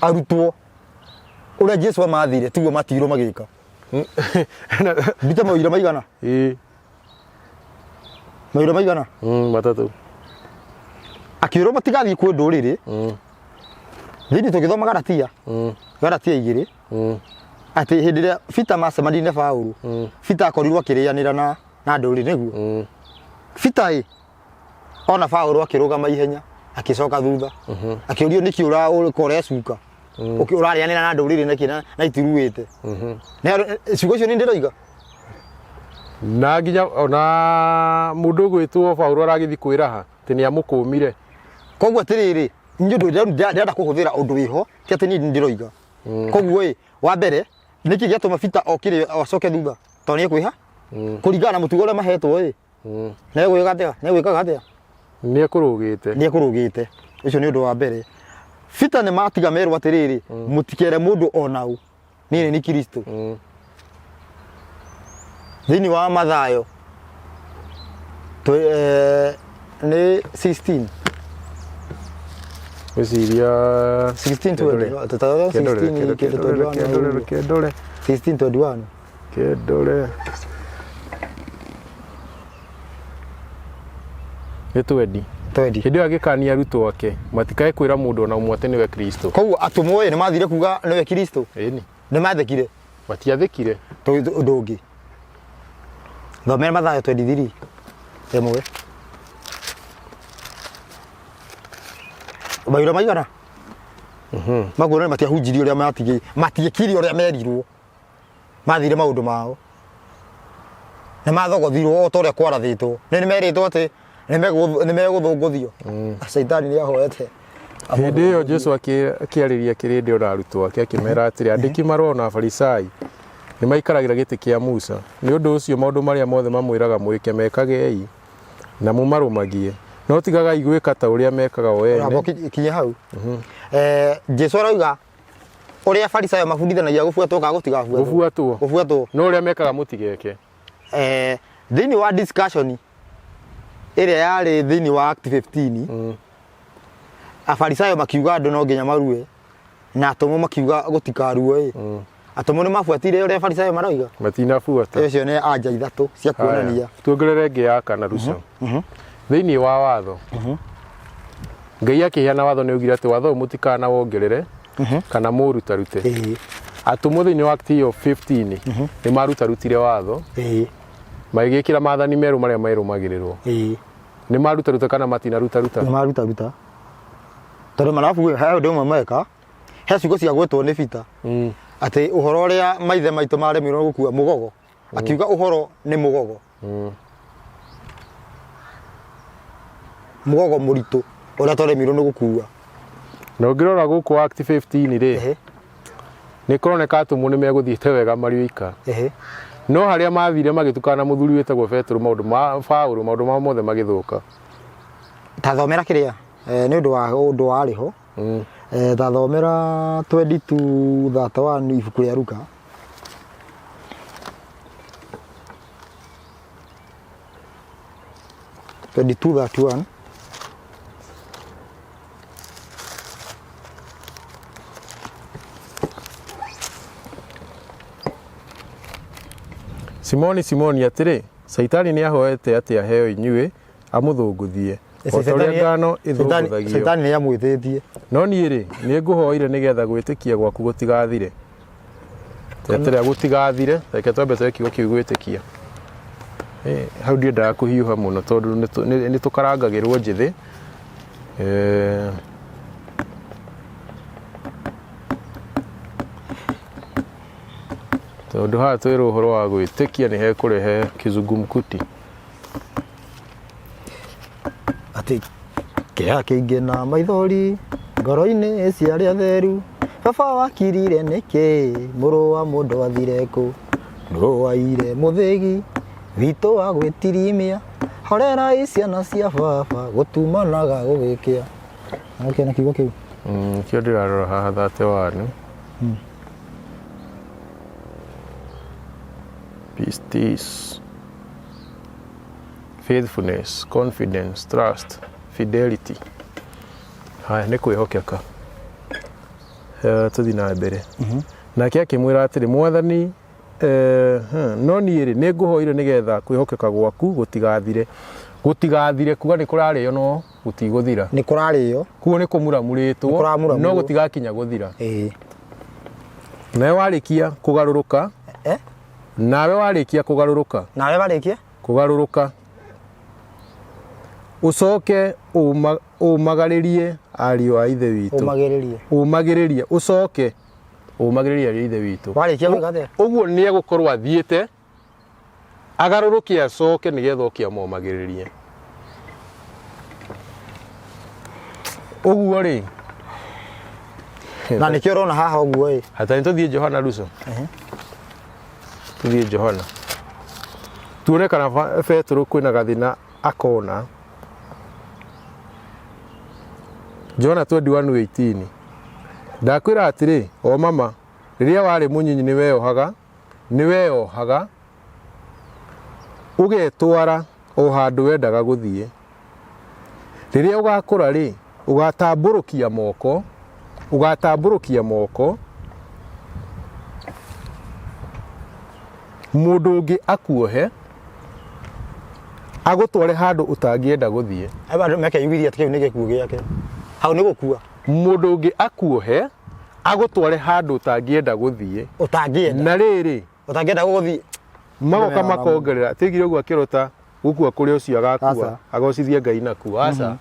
Arutwo ũrĩa Jesu amathire tiguo matirwo magĩka. Mbite maũira maigana? Maũira maigana? Matatũ. Akĩrwo matigathiĩ kwĩ ndũrĩrĩ. Thĩinĩ tũgĩthoma Galatia. Galatia 2. Atĩ hĩndĩ ĩrĩa Bita macemanirie na Paũlũ. Bita akorirwo akĩrĩanĩra na ndũrĩrĩ nĩguo. Bita ona Paũlũ akĩrũgama ihenya akĩcoka thutha. Akĩũrio nĩkĩ ũrecuka. Ũrarĩanĩra na ndũrĩrĩ nĩkĩ na itiruĩte. Ciugo icio nĩ ndĩroiga. Na nginya ona mũndũ gwĩtwo Paũlũ aragĩthi kwĩraha atĩ nĩamũkũmire. Koguo atĩrĩrĩ, niĩ ndĩrenda kũhũthĩra ũndũ wĩho ti atĩ niĩ ndĩroiga. Koguo wa mbere nĩkĩ gĩatũma Bita okire acoke thutha tondũ nĩekwĩha kũringana na mũtugo ũrĩa mahetwo nĩegwĩkaga atĩa? Nĩekũrũgĩte. Ũcio nĩ ũndũ wa mbere. Bita nĩmatiga merwo atĩrĩrĩ, mũtikere mũndũ onaũ niĩ nĩ Kristo. Thĩinĩ wa Mathayo nĩ 16. Wĩciria 16:20. Tũtaga 16:21. Kendore. Nĩ twendi. Hĩndĩ ĩyo agĩkania arutwo ake matikae kwĩra mũndũ ona ũmwe atĩ nĩwe Kristo. Koguo atũmwo nĩmathire kuga nĩwe Kristo. Ĩni. Nĩmathekire. Matiathekire. Ũndũ ũngĩ. Thomera Mathayo 23. Ĩmwe. Maũira maigana? Maguo matiahunjirie ũrĩa matiekire ũrĩa merirwo. Mathire maũndũ mao. Nĩmathogothirwo o ta ũrĩa kwarathĩtwo. Nĩmerĩtwo atĩ nĩmegũthũngũthio. Caitani nĩahoete. Hĩndĩ ĩyo Jesu akĩarĩria kĩrĩndĩ ona arutwo ake akĩmera atĩrĩ, andĩki marũa na Afarisai nĩmaikaragĩra gĩtĩ kĩa Musa. Nĩ ũndũ ũcio maũndũ marĩa mothe mamwĩraga mwĩke mekagei na mũmarũmagie. No tigagai gwĩka ta ũrĩa mekaga o ene. Kinya hau. Jesu arauga ũrĩa Afarisai mabundithanagia gũbuatwo kana gũtigabuatwo. Gũbuatwo. No ũrĩa mekaga mũtigeke. Thĩinĩ wa discussion ĩrĩa yarĩ thĩinĩ wa Act 15, Afarisai makiuga andũ no nginya marue na atũmwo makiuga gũtikaruo. Atũmwo nĩmabuatire ũrĩa Afarisai marauga. Matinabuata. Icio nĩ anja ithatũ cia kuonania. Tuongerere ĩngĩ ya kana ruca. Thĩinĩ wa watho. Ngai akĩheana watho nĩ augire atĩ watho mũtikana wongerere kana mũrutarute. Atũmwo thĩinĩ wa Act 15 nĩ marutarutire watho. Magĩkĩra maathani merũ marĩa merũmagĩrĩrwo. Nĩ marutaruta kana matinarutaruta? Nĩ marutaruta. Tondũ marabu he ũndũ ũmwe meka, he ciugo cia gwĩtwo nĩ Bita atĩ ũhoro ũrĩa maithe maitũ maremirwo gũkua mũgogo, akiuga ũhoro nĩ mũgogo. Mũgogo mũritũ ũrĩa twaremirwo nĩ gũkua. Na ũngĩrora gũkũ Act 15 rĩ, nĩ kũroneka atũmwo nĩ megũthiĩte wega marĩ oika. No harĩa mathire magĩtukana mũthuri wĩtagwo Petero maũndũ ma Paũlũ maũndũ ma mothe magĩthũka. Ta thomera kĩrĩa nĩ ũndũ wa ũndũ warĩ ho. Ta thomera 22:31 ibuku rĩa Luka. Simoni Simoni atĩrĩ, Saitani nĩ ahoete atĩ aheo inyuĩ amũthũngũthie. Otorĩa ngano ĩthũngũthagio. Saitani nĩ amwĩtĩtie. No niĩ rĩ, nĩ ngũhoire nĩgetha gwĩtĩkia gwaku gũtigathire. Tetera gũtigathire, reke twambe tweke kiugo kĩu gwĩtĩkia. Hau ndiendaga kũhiũha mũno tondũ nĩ tũkarangagĩrwo njĩthĩ. Tondũ haha twĩrwo ũhoro wa gwĩtĩkia nĩ hekũrehe kizungumkuti. Atĩ kĩeha kĩingĩ na maithori ngoro-inĩ cia arĩa atheru, baba wakirire nĩkĩ mũrũ wa mũndũ athire kũ? ndwaire muthigi witũ wa gwĩtirimia horera ciana cia baba gũtumanaga gũgĩkĩa. Nakĩona kiugo kĩu kĩo ndĩrarora haha 31 pistis faithfulness, confidence, trust, fidelity. Haya nĩ kwĩhokeka. Tũthiĩ na mbere. Nake akĩmwĩra atĩrĩ, Mwathani, no niĩ-rĩ nĩ ngũhoire nĩgetha kwĩhokeka gwaku gũtigathire. Gũtigathire kuga nĩ kũrarĩo no gũtigũthira. Nĩ kũrarĩo. Kuo nĩ kũmuramurĩtwo no gũtigakinya gũthira. Nawe warĩkia kũgarũrũka. Nawe warĩkia kũgarũrũka. Nawe warĩkia kũgarũrũka. Ucoke ũmagarĩrie ariũ a ithe witũ. Ũmagĩrĩrie. Ucoke ũmagĩrĩrie ariũ a ithe witũ. Warĩkia gwĩka atĩa? Ũguo nĩ egũkorwo athiĩte agarũrũke acoke nĩgetha oke amomagĩrĩrie. Ũguo rĩ. Na nĩkĩo ũrona haha ũguo ĩ. Hatarĩ tũthiĩ Johana Russo. Tũthiĩ Johana. Tuone kana Petro kwĩna gathĩna akona. Johana 21:18. Ndakwĩra atĩrĩ, o mama, rĩrĩa warĩ mũnyinyi nĩ weyohaga ũgetwara o handũ wendaga gũthiĩ. Rĩrĩa ũgakũra rĩ, ũgatambũrũkia moko mũndũ ũngĩ akuohe agũtware handũ ũtangĩenda gũthiĩ. Andũ mekeyugithia atĩ kĩu nĩ gĩkuũ gĩake. Hau nĩ gũkua. Mũndũ ũngĩ akuohe agũtware handũ ũtangĩenda gũthiĩ. Ũtangĩenda. Na rĩrĩ ũtangĩenda gũthiĩ. Magoka makongerera. Tigire ũguo akĩrota gũkua kũrĩa ũcio agakua. Agocithie Ngai nakuo. Aca.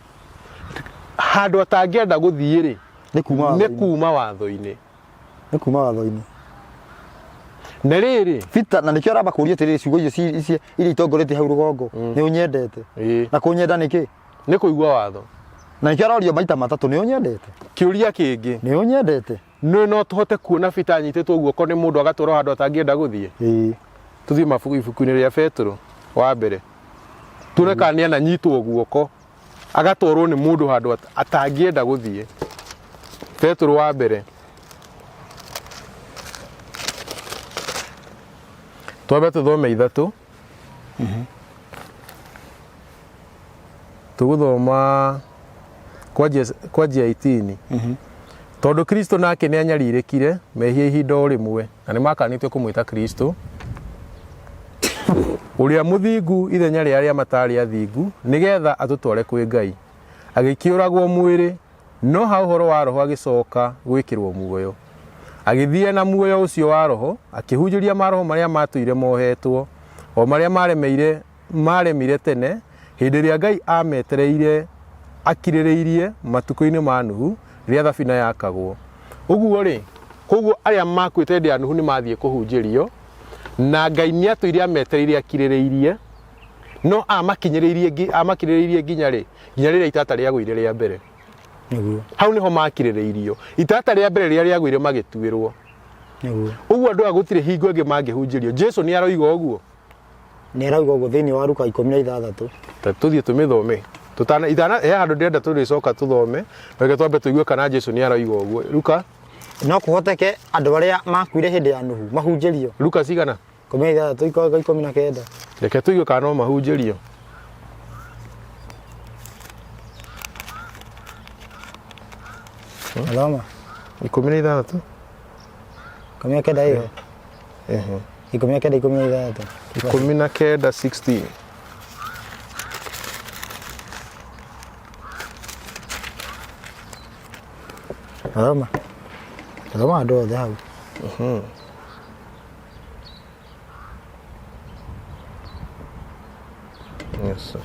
Handũ atangĩenda gũthiĩ rĩ. Nĩ kuma watho-inĩ. Nĩ kuma watho-inĩ. Na rĩrĩ Peter, na nĩkĩo aramba kũria atĩrĩrĩ ciugo icio iria itongoretie hau rũgongo nĩ ũnyendete. Na kũnyenda nĩkĩ? Nĩ kũigua watho. Na nĩkĩo arorio maita matatũ nĩ ũnyendete. Kĩũria kĩngĩ nĩ ũnyendete. No tũhote kuona Peter anyitĩtwo guoko nĩ mũndũ agatwarwo handũ atangĩenda gũthiĩ. Tũthiĩ mabuku-inĩ rĩa Petro wa mbere. Tuone kana nĩ ananyitwo guoko agatwarwo nĩ mũndũ handũ atangĩenda gũthiĩ. Petro wa mbere. Twambe tuthome 3. Tũgũthoma kwanjia 18. Tondũ Kristo nake nĩ anyarirĩkire mehia ihinda o rĩmwe na nĩ makanĩtio kũmwĩta Kristo. Ũrĩa mũthingu ithenya rĩa arĩa matarĩ athingu nĩgetha atũtware kwĩ Ngai. Agĩkĩũragwo mwĩrĩ no ha ũhoro wa roho agĩcoka gwĩkĩrwo muoyo. Agĩthiĩ na muoyo ũcio wa roho akĩhunjĩria maroho marĩa matũire mohetwo o marĩa maremire tene hĩndĩ ĩrĩa Ngai ametereire akirĩrĩirie matukũ-inĩ ma Nuhu rĩrĩa thabina yakagwo. Ũguo rĩ, koguo arĩa makuĩte hĩndĩ ya Nuhu nĩ mathiĩ kũhunjĩrio na Ngai nĩ atũire ametereire akirĩrĩirie no amakirĩrĩirie nginya rĩrĩa itata rĩagũire rĩa mbere. Hau niho makirĩrĩirio. Itata rĩa mbere rĩrĩa rĩagũire magĩtuĩrwo. Ũguo andũ agũtirĩ hingo ĩngĩ mangĩhunjĩrio. Jesu nĩ aroiga ũguo. Nĩ aroiga ũguo thĩinĩ wa Luka 16. Tũthiĩ tũmĩthome. He handũ ndĩrenda tũrĩcoka tũthome reke twambe tũigue kana Jesu nĩ aroiga ũguo. Luka no kũhoteke andũ arĩa makuire hĩndĩ ya Nuhu mahunjĩrio. Luka cigana? 16. Reke tũigue kana no mahunjĩrio. Alama 16. 19 hiyo. 19. 16. Alama andũ othe hau. Yes.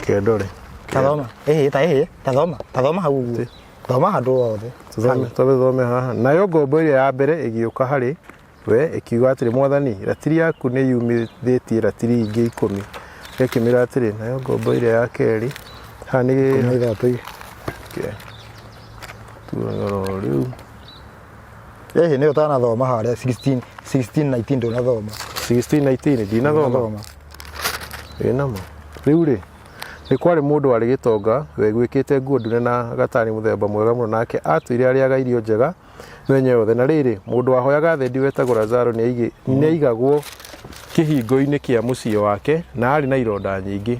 Kĩndore. Tathoma hau ũguo. Thoma handũ othe. Tũthome haha. Nayo ngombo ĩrĩa ya mbere ĩgĩũka harĩ we ĩkiuga atĩrĩ, Mwathani, ratiri yaku nĩ yumithĩtie ratiri ingĩ 10. Ĩkĩmĩra atĩrĩ, nayo ngombo ĩrĩa ya kerĩ haha nĩ tuonoro rĩu nä å tanathoma harä 16-19 ndå nathoma 16-19 ndinathoma ä nama rä u rä nä kwarä må ndå warä gä tonga gwä kä te nguo ndune na gatani må themba mwega må no nake atå ire arä aga irio njega menya yothe na rä rä må ndå wahoyaga thendi wetagwo Lazaro nä aigagwo kä hingo-inä kä a må ciä wake na arä na ironda nyingä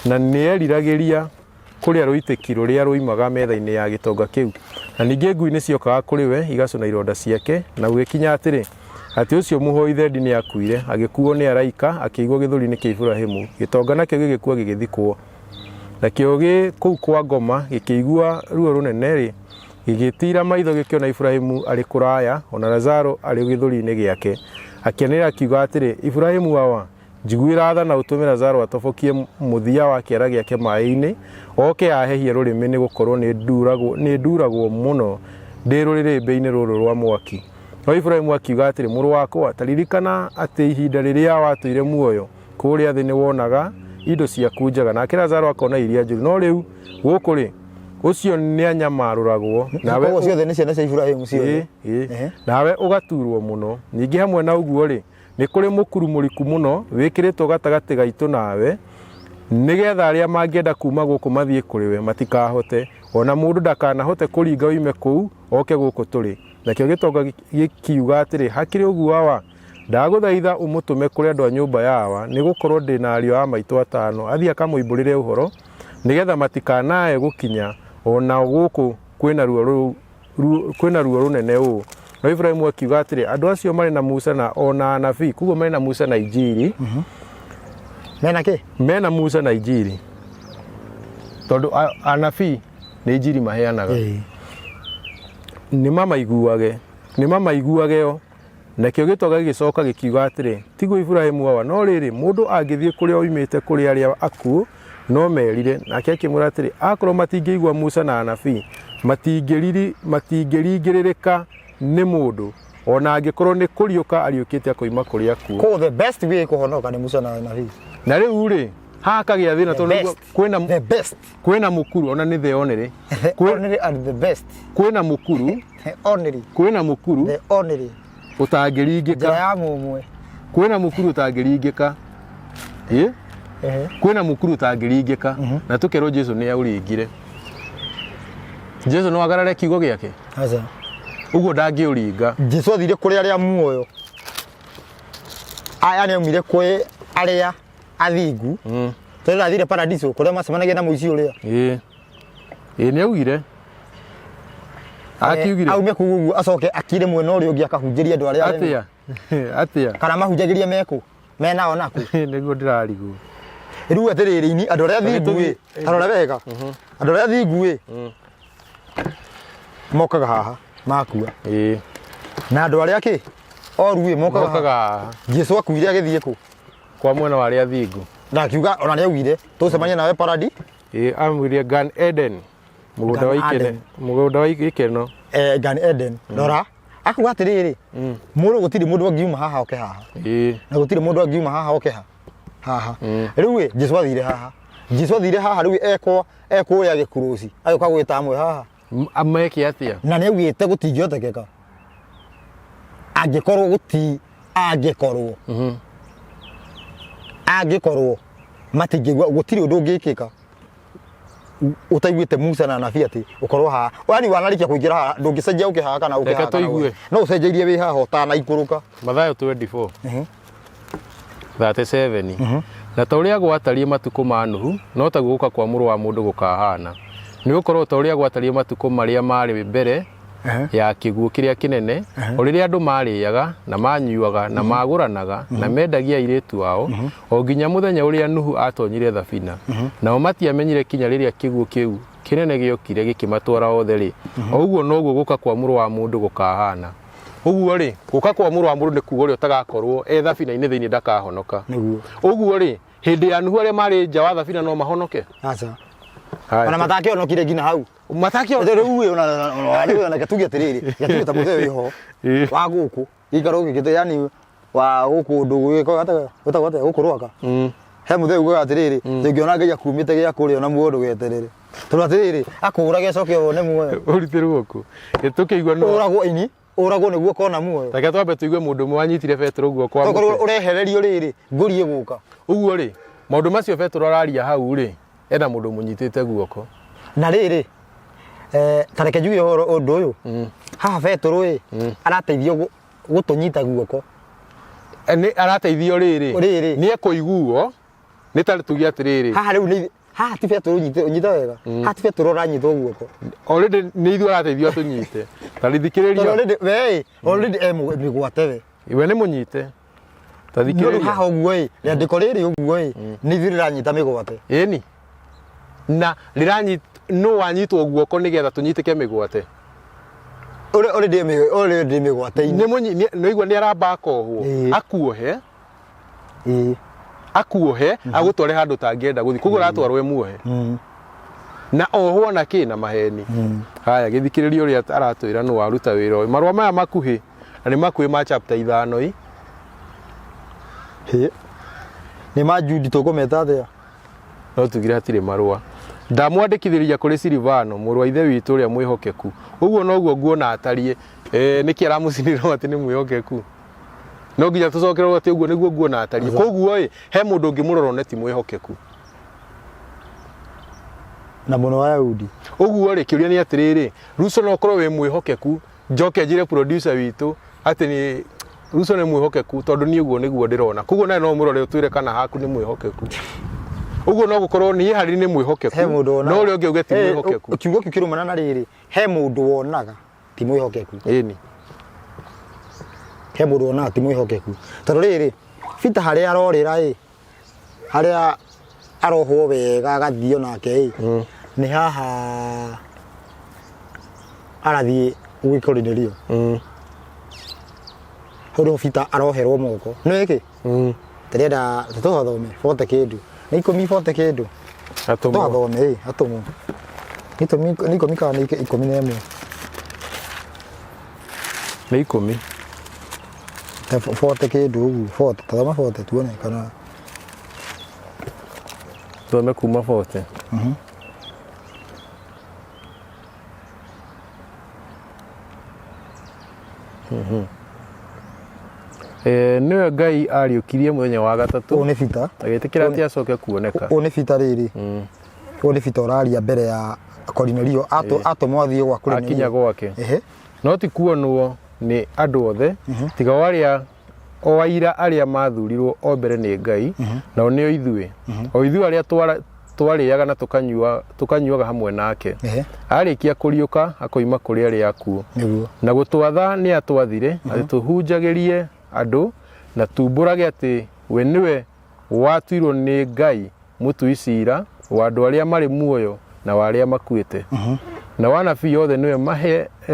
na nä eriragä ria kå rä a rå itä ki rå rä a rå imaga metha-inä ya gä tonga kä u na ningä ngui nä ciokaga kå rä we igacå na ironda ciake na gå gä kinya atä rä atä å cio må hoi thendi nä akuire agä kuo nä araika akä igwo gä thå ri-inä kä Iburahĩmu gä tonga nakio gä gä kua gä gä thikwo nakio gä kå u kwa ngoma gä kä igua ruo rå nene rä gä gä tira maitho gä kä ona Iburahĩmu arä kå raya ona Lazaro arä gä thå ri-inä gä ake akä anä ra akiuga atä rä Iburahĩmu wawa njiguä ra tha na å tå mä Lazaro atobokie må thia wa kä ara gä ake maä-inä oke ahehie rå rä mä nä gå korwo nä nduragwo må no ndä rå rä rä mbä-inä rå rå rwa mwaki no Iburahĩmu akiuga atä rä må rå wakwa taririkana atä ihinda rä rä a watå ire muoyo kå rä a thä nä wonaga indo ciaku njega nake Lazaro akona iria njå no rä u gå kå rä å cio nä anyamarå ragwo nawe å gaturwo må no ningä hamwe na å guo rä nä kå rä må kuru må riku må no wä kä rä two gatagatä gaitå nawe nä getha arä a mangĩenda kuma gå kå mathiä kå rä we matikahote ona må ndå ndakanahote kå ringa oime kå u oke gå kå tå rä nakio gä tonga gä kiuga atä rä hakä rä å guo wawa ndagå thaitha å må tå me kå rä andå a nyå mba yawa nä gå korwo ndä na ariå a maitå atano athiä akamå imbå rä re å horo nä getha matikanae gå kinya ona gå kå kwä na ruo rå nene å no Iburahĩmu akiuga atä rä andå acio marä na Musa na ona anabii koguo marä na Musa na Injiri mena Musa na Injiri tondå anabii nä Injiri maheanaga nä mamaiguage o nakio gä tonga gä coka gä kiuga atä rä tiguo Iburahĩmu wawa no rä rä må ndå angä thiä kå rä a oimä te kå rä arä a akuå no merire nake akä mwä ra atä rä akorwo matingä igua Musa na anabii matingä ringä rä rä ka nä må ndå ona angä korwo nä kå riå ka ariå kä te akoima kå rä a kuo na rä u rä haha kagä a thä na tondå kwä na må kuru ona nä theone rä kwä na må kuru å tangä ringä ka kwä na må kuru å tangä ringä ka kwä na må kuru å tangä ringä ka na tå kerwo Jesũ nä aå ringire Jesũ no agarare kiugo gä ake å guo ndangä å ringa Jesũ athire kå rä arä a muoyo aya nä aumire kwä arä a athingu tondå athire paradiso kå rä a macemanagia na må ici å rä a nä augire aume kå guo acoke akire mwena å rä å ngä akahunjä ria andå arä a atä kana mahunjagä ria mekå menao nakå nä guo ndä rarigwo rä u atä rä rä ini andå arä a thingu tarora wega andå arä a thingu mokaga haha makua na andå arä a kä oru mokaga Jesũ akuire agä thiä kå kwa mwena wa arä a thingu na akiuga ona nä augire tå cemanie nawe paradi amwire Gan Eden må gå nda wa gäkeno Gan Eden rora akuga atä rä rä må ndå gå tirä må ndå angiuma haha oke haha na gå tirä må ndå angiuma haha oke haha rä u Jesũ athire haha rä u ekå rä a gä kuruci agä ka gwä ta amwe haha ameke atä a na nä augä te gå tingä hotekeka angä korwo matingä gå tirä å ndå å ngä kä ka å taiguä te Musa na anabii atä å korwo haha yani wanarikia kå ingä ra haha ndå ngä cenjia å kä haha kana å kä haha no å cenjairie wä haha ũtanaikå rå ka Mathayo 24:37 na ta å rä a gwatarie matukå ma Nuhu no taguo gå ka kwa må rå wa må ndå gå kahana nä gå korwo ta å rä a gwatarie matukå marä a marä mbere ya kä guo kä rä a kä nene o rä rä a andå marä aga na manyuaga na magå ranaga na mendagia airĩtu ao o nginya må thenya å rä a Nuhu atonyire thabina nao matiamenyire kinya rä rä a kä guo kä u kä nene gä okire gä kä matwara othe rä o ũguo noguo gå ka kwa må rå wa må ndå gå kahana ũguo rĩ gå ka kwa må rå wa må ndå nä kuga å rä a ũtagakorwo thabina-inä thä-inä ndakahonoka ũguo rĩ hĩndĩ ya Nuhu arĩa marĩ nja wa thabina no mahonoke ona matakä onokire nginya hau rä u ona gatuge atä rä rä gatuge ta må theo wä ho wa gå kå gäikaro gä kä te yani wa gå kå ndå gå kå rwaka he må theo ugaga atä rä rä tå ngä ona Ngai akumä te gä akå rä ona muoyo ndå geterere tondå atä rä rä akå rage coke one muoyo å ritä rwo kå tå kä igua å ragwo ini uragwo niguo kona muoyo reke twambe tuigue mundu umwe wanyitire Petro guoko kwa muti urehererio riri ngurie guka uguo ri maundu macio Petro araria hau ri ena mundu munyitite guoko na riri tareke njuge undu uyu haha Petro arateithio gutunyita guoko ni arateithio riri ni ekuiguo ni tari tugia atiriri haha riu ni haha ti Petro unyita wega haha ti Petro uranyitwo guoko already ni ithu arateithio tunyite tari thikiriria already migwatewe iwe ni munyite tathikiriria haha uguo ndiko riri uguo ni ithu riranyita migwate eni na riranyita no wanyitwo guoko nigetha tunyitike migwate already migwate no igua ni aramba kohwo akuohe agutware handu tangienda guthi kugo ratwarwe muohe na ohwo na kina maheni haya githikiririo ria aratwira no waruta wira uyu marwa maya makuhi na ni makuhi ma chapter 5 ni majudi tukometa thea no tugira hatire marwa ndamwandikithiria kuri Silvano murwa ithe witu uria mwihokeku uguo noguo nguona atarie niki aramucinira ati ni mwihokeku no nginya tucokerwo ati uguo niguo nguona atarie koguo he mundu ngimuroro neti mwihokeku na muno wa Yahudi uguo ri kiuria ni atiriri Russo no korwo we mwihokeku njoke njire producer witu ati ni Russo ni mwihokeku tondu ni uguo niguo ndirona koguo nae no murore utwire kana haku ni mwihokeku uguo no gukorwo ni hari ni mwihokeku no uri ungi ugeti mwihokeku kiugo kikirumana na riri he mundu wonaga ti mwihokeku eni he mundu wonaga ti mwihokeku tondu riri Peter haria arorira haria arohwo wega agathio nake ni haha arathie gwikorinerio horo Peter aroherwo moko no iki terenda tuthome fote kindu ni ikomi fote kindu tuthome atomo niko mika ni ikomi na emo ni ikomi fote kindu fote tazama fote tuone kana tuone kuma fote niwe Ngai ariukirie muthenya wa gatatu one Peter agitikira ati acoke kuoneka one Peter riri one Peter oraria mbere ya Cornelio ato mwathie gwa Cornelio akinya gwake no ti kuonwo ni andu othe tiga waria o waira aria mathurirwo o mbere ni Ngai na o nio ithue o ithue aria twariaga na tukanyuaga hamwe nake arikia kuriuka akoima kuri aria akuo na gutwatha ni atwathire ati tuhunjagirie andu na tumburage ati we niwe watuirwo ni Ngai mutu icira wa andu aria mari muoyo na wa aria makuite na wanabii othe niwe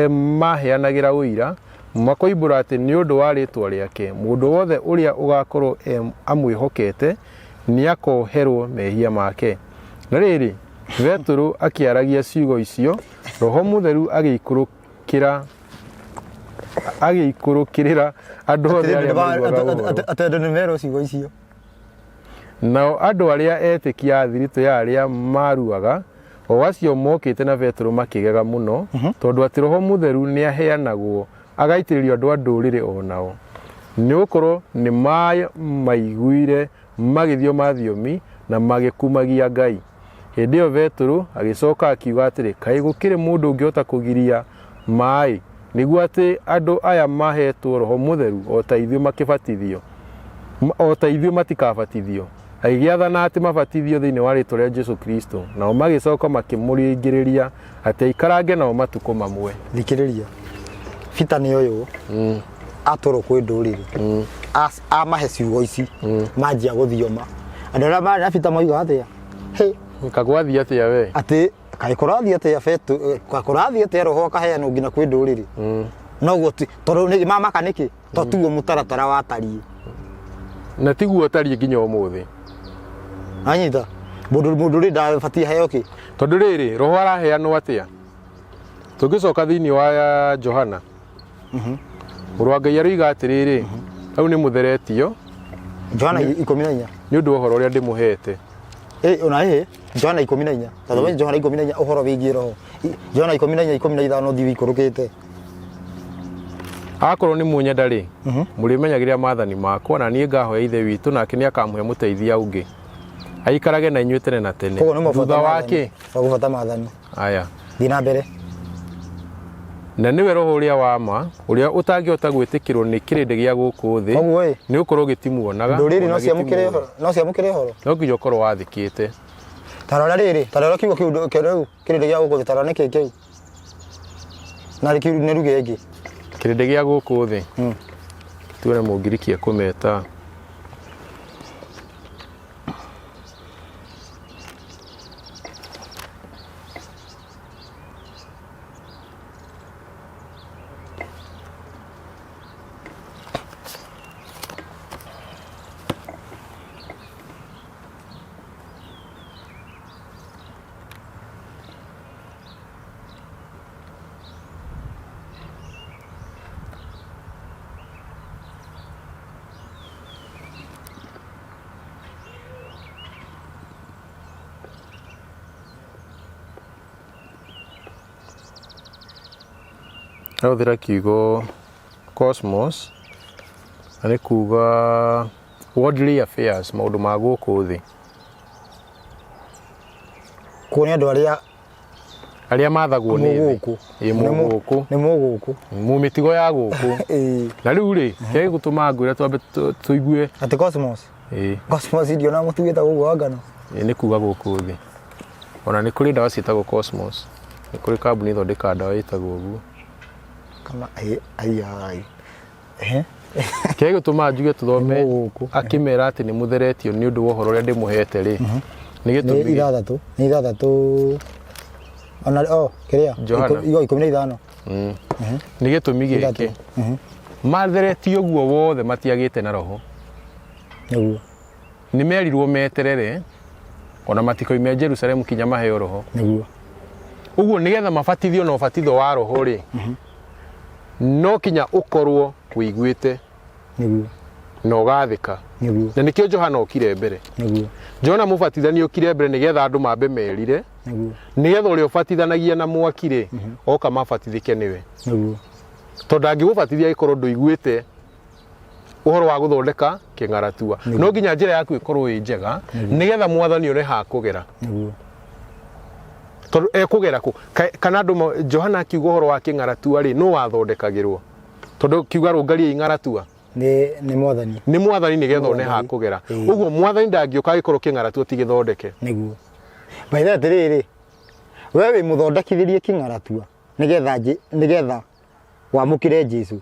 maheanagira uira makoimbura ati ni undu wa ritwa riake mundu wothe uria ugakorwo amwihokete ni akoherwo mehia make na riri Petro akiaragia ciugo icio Roho Mutheru agiikurukirira andu othe aria atendo nimero ciugo icio nao andu aria etikia athirito ya aria maruaga o acio mokite na Petro makigega muno tondu ati Roho Mutheru ni aheanagwo agaitiririo andu andurire onao ni ukorwo ni maiguire magithio mathiomi na magikumagia Ngai hindi yo Petro agicoka akiuga atiri kai gukire mundu ungiota kugiria mai niguo ati andu aya mahetwo Roho Mutheru o ta ithio makibatithio o ta ithio matikabatithio agiathana ati mabatithio thiini wa ritwa ria Jesu Kristo nao magicoka makimuringiriria ati ikarange nao matuko mamwe thikiriria Peter ni uyu atoro kwi nduriri amahe ciugo ici manjia guthioma andu aria mari na Peter moiga atia kagwathia atia we ati kai kurathia atia fetu kurathia atia roho kaheana ngina kwi nduriri no guti tondu ni mama kaniki totuo mutaratara wa tarie na tiguo tarie nginya umuthi anyita mundu ri ndabati heo ki tondu riri roho araheanwo atia tugicoka thiini wa Johana urwa Ngai aroiga atiriri au ni mutheretio Johana 14 ni undu uhoro uria ndimuhete ona Johana 14 tondu we Johana 14 uhoro wigie roho Johana 14:15 thi wikurukite akorwo ni munyenda ri mulimenyagiria maathani makwa na nie ngahoya ithe witu nake ni akamuhe muteithia ungi aikarage na inyuĩ tene na tene thutha wake bagubata maathani aya thina mbere na niwe roho uria wa ma uria utangihota gwitikirwo ni kirindi gia guku thi ni ukorwo gitimuonaga nduriri no ciamukire horo no nginya ukorwo wathikite tarora riri tarora kiugo kiu kireu kirindi gia guku tarora ni kiki na kiu ni ruge ingi kirindi gia guku thi tuone mungirikia kumeta Hauthira kiugo cosmos ani kuga worldly affairs maundu ma guku thi kuonia andu aria mathagwo ni guku ni muguku mumitigo ya guku na riu ri ke gutuma ngwira twambe tuigue ati cosmos ndio na mutugita gugu wangano ni kuga guku thi ona ni kuri ndawa ciitagwo cosmos ni kuri kambuni thondeka ndawa itagwo guo kama ke gutuma njuge tuthome akimera ati ni mutheretio ni undu wa uhoro uria ndimuhete ri ni gitumi ni ithathatu ona kiria igo 15 ni gitumi giki matheretio guo wothe matiagite na roho niguo ni merirwo meterere ona matikoime Jerusalem kinya maheo roho niguo uguo nigetha mabatithio no batitho wa roho ri no kinya ukorwo wiguite niguo no gathika niguo na nikio Johana okire mbere niguo Johana mubatithani okire mbere nigetha andu mambe merire niguo nigetha uria ubatithanagia na mwakire oka mabatithike niwe niguo tondu angigubatithia ikorwo nduiguite uhoro wa guthondeka king'aratua no nginya njira yaku ikorwo i njega nigetha mwathani one ha kugera niguo tondu ekugera ku kana andu Johana akiuga uhoro wa king'aratua ri no wathondekagirwo tondu kiuga rungaria ing'aratua ni mwathani nigetha one ha kugera uguo mwathani ndangioka ikorwo king'aratua tigithondeke niguo baitha atiriri wewe muthondekithirie king'aratua nigetha wamukire Jesu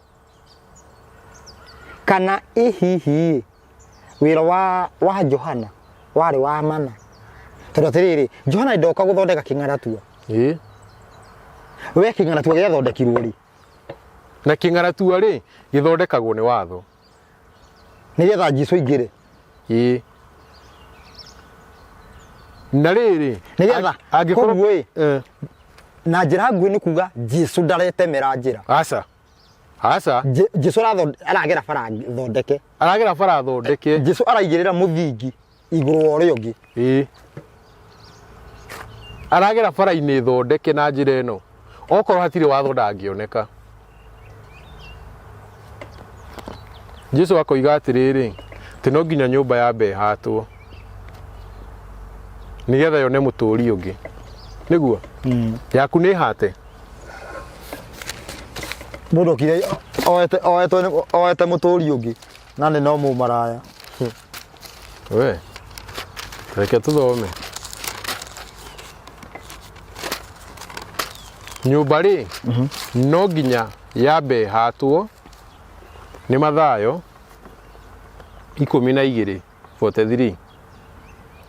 kana ihihi wira wa Johana wari wa mana tondu atiriri Johana ndoka guthondeka king'aratua we king'aratua giathondekirwo ri na king'aratua ri githondekagwo ni watho nigetha Jesu ingire na riri nigetha angikorwo na njira ngui ni kuga Jesu ndaretemera njira asa Jesu aragera bara thondeke Jesu araigirira muthingi iguru ori ungi aragera bara ini thondeke na njira ino okorwo hatire watho ndangioneka Jesu akoiga atiriri tino nginya nyumba ya mbe hatwo nigetha yone muturi ungi niguo yaku ni hate mundu kire oete muturi ungi na ni no mu maraya we reke tuthome nyumba ri no nginya yambe hatwo ni Mathayo 12:43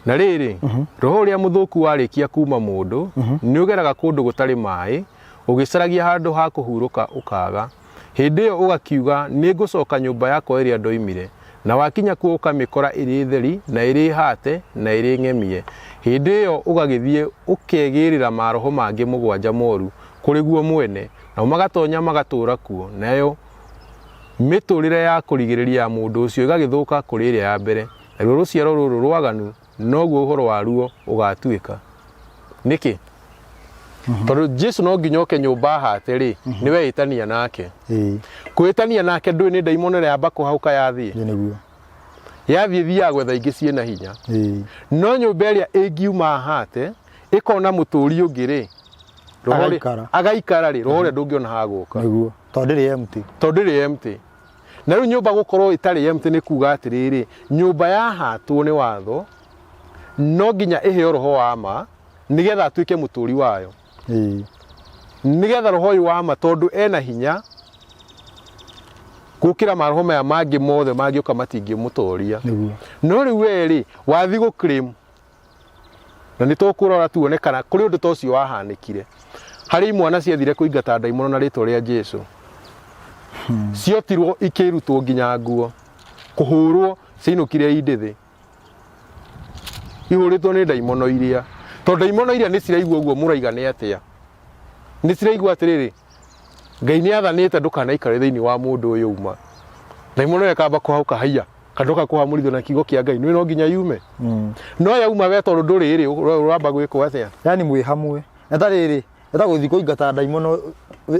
na riri roho uria muthuku warikia kuma mundu ni ugeraga kundu gutari mai ugicaragia handu ha kuhuruka ukaga hindi yo ugakiuga ni ngucoka nyumba yakwa iria ndoimire na wakinya kuo ukamikora iri theri na iri hate na iri ng'emie hindi yo ugagithie ukegirira maroho mangi mugwanja moru kuri guo mwene na magatonya magatura kuo nayo miturire ya kurigiriria mundu ucio igagithuka kuri iria ya mbere ruo ruciaro ruru rwaganu noguo uhoro waruo ugatuika niki Tondũ Jesu no nginya oke nyũmba hate rĩ, nĩwe ĩtania nake. Kwĩtania nake ndũĩ nĩ ndaimono ĩrĩa yamba kũhauka yathiĩ. Nĩguo. Yathiĩ thiaga gwetha ingĩ ciĩna hinya. No nyũmba ĩrĩa ĩngiuma hate ĩkona mũtũri ũngĩ rĩ, agaikara rĩ, roho ũrĩa ndũngĩona ha gũka. Nĩguo. Tondũ ndĩrĩ empty. Tondũ ndĩrĩ empty. Na rĩu nyũmba gũkorwo ĩtarĩ empty nĩ kuuga atĩrĩrĩ, nyũmba yahatwo nĩ watho no nginya ĩheo roho wa ma nĩgetha atuĩke mũtũri wayo. Nĩgetha roho ũyũ wa ma tondũ ena hinya gũkĩra maroho maya mangĩ mothe mangĩũka matingĩmũtoria. No rĩu we rĩ wathi gũclaim na nĩ tũkũrora tuonekana kũrĩ ũndũ ta ũcio wahanĩkire. Harĩ imwana ciathire kũingata ndaimono na rĩtwa rĩa Jesu. Ciotirwo ikĩrutwo nginya nguo, kũhũrwo ciinũkire indĩthĩ. Ihũrĩtwo nĩ ndaimono iria. Tondũ ndaimono iria nĩ ciraigua ũguo mũraiga nĩ atĩa. Nĩ ciraigua atĩrĩrĩ, Ngai nĩ athanĩte ndũkanaikare thĩinĩ wa mũndũ ũyũ uma. Ndaimono ĩyo ĩkamba kũhauka haiya, kandoka kũhamũrithio na kiugo kĩa Ngai, no nginya yume. No yauma we tondũ ndũrĩ rĩ, ũramba gwĩkwo atĩa? Yani mwĩ hamwe. Na tarĩ rĩ, etagũthiĩ kũingata ndaimono,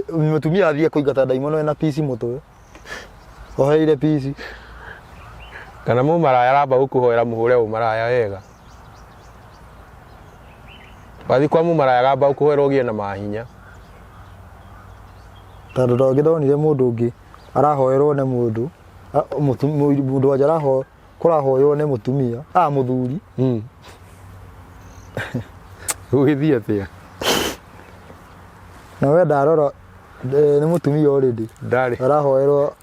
mũtumia athiĩ kũingata ndaimono ena pici mũtwe. Oheire pici. Kana mũmaraya aramba gũkũhoera mũhũre ũmaraya wega. Wathi kwa mũmaraya aramba gũkũhoera ũgĩe na mahinya. Tondũ ndongĩthonire mũndũ ũngĩ arahoerwo nĩ mũndũ, mũndũ wanja kũrahoerwo nĩ mũtumia, mũthuri. Ũgĩthiĩ atĩa? Na we ndarora nĩ mũtumia already. Ndarĩ. Arahoerwo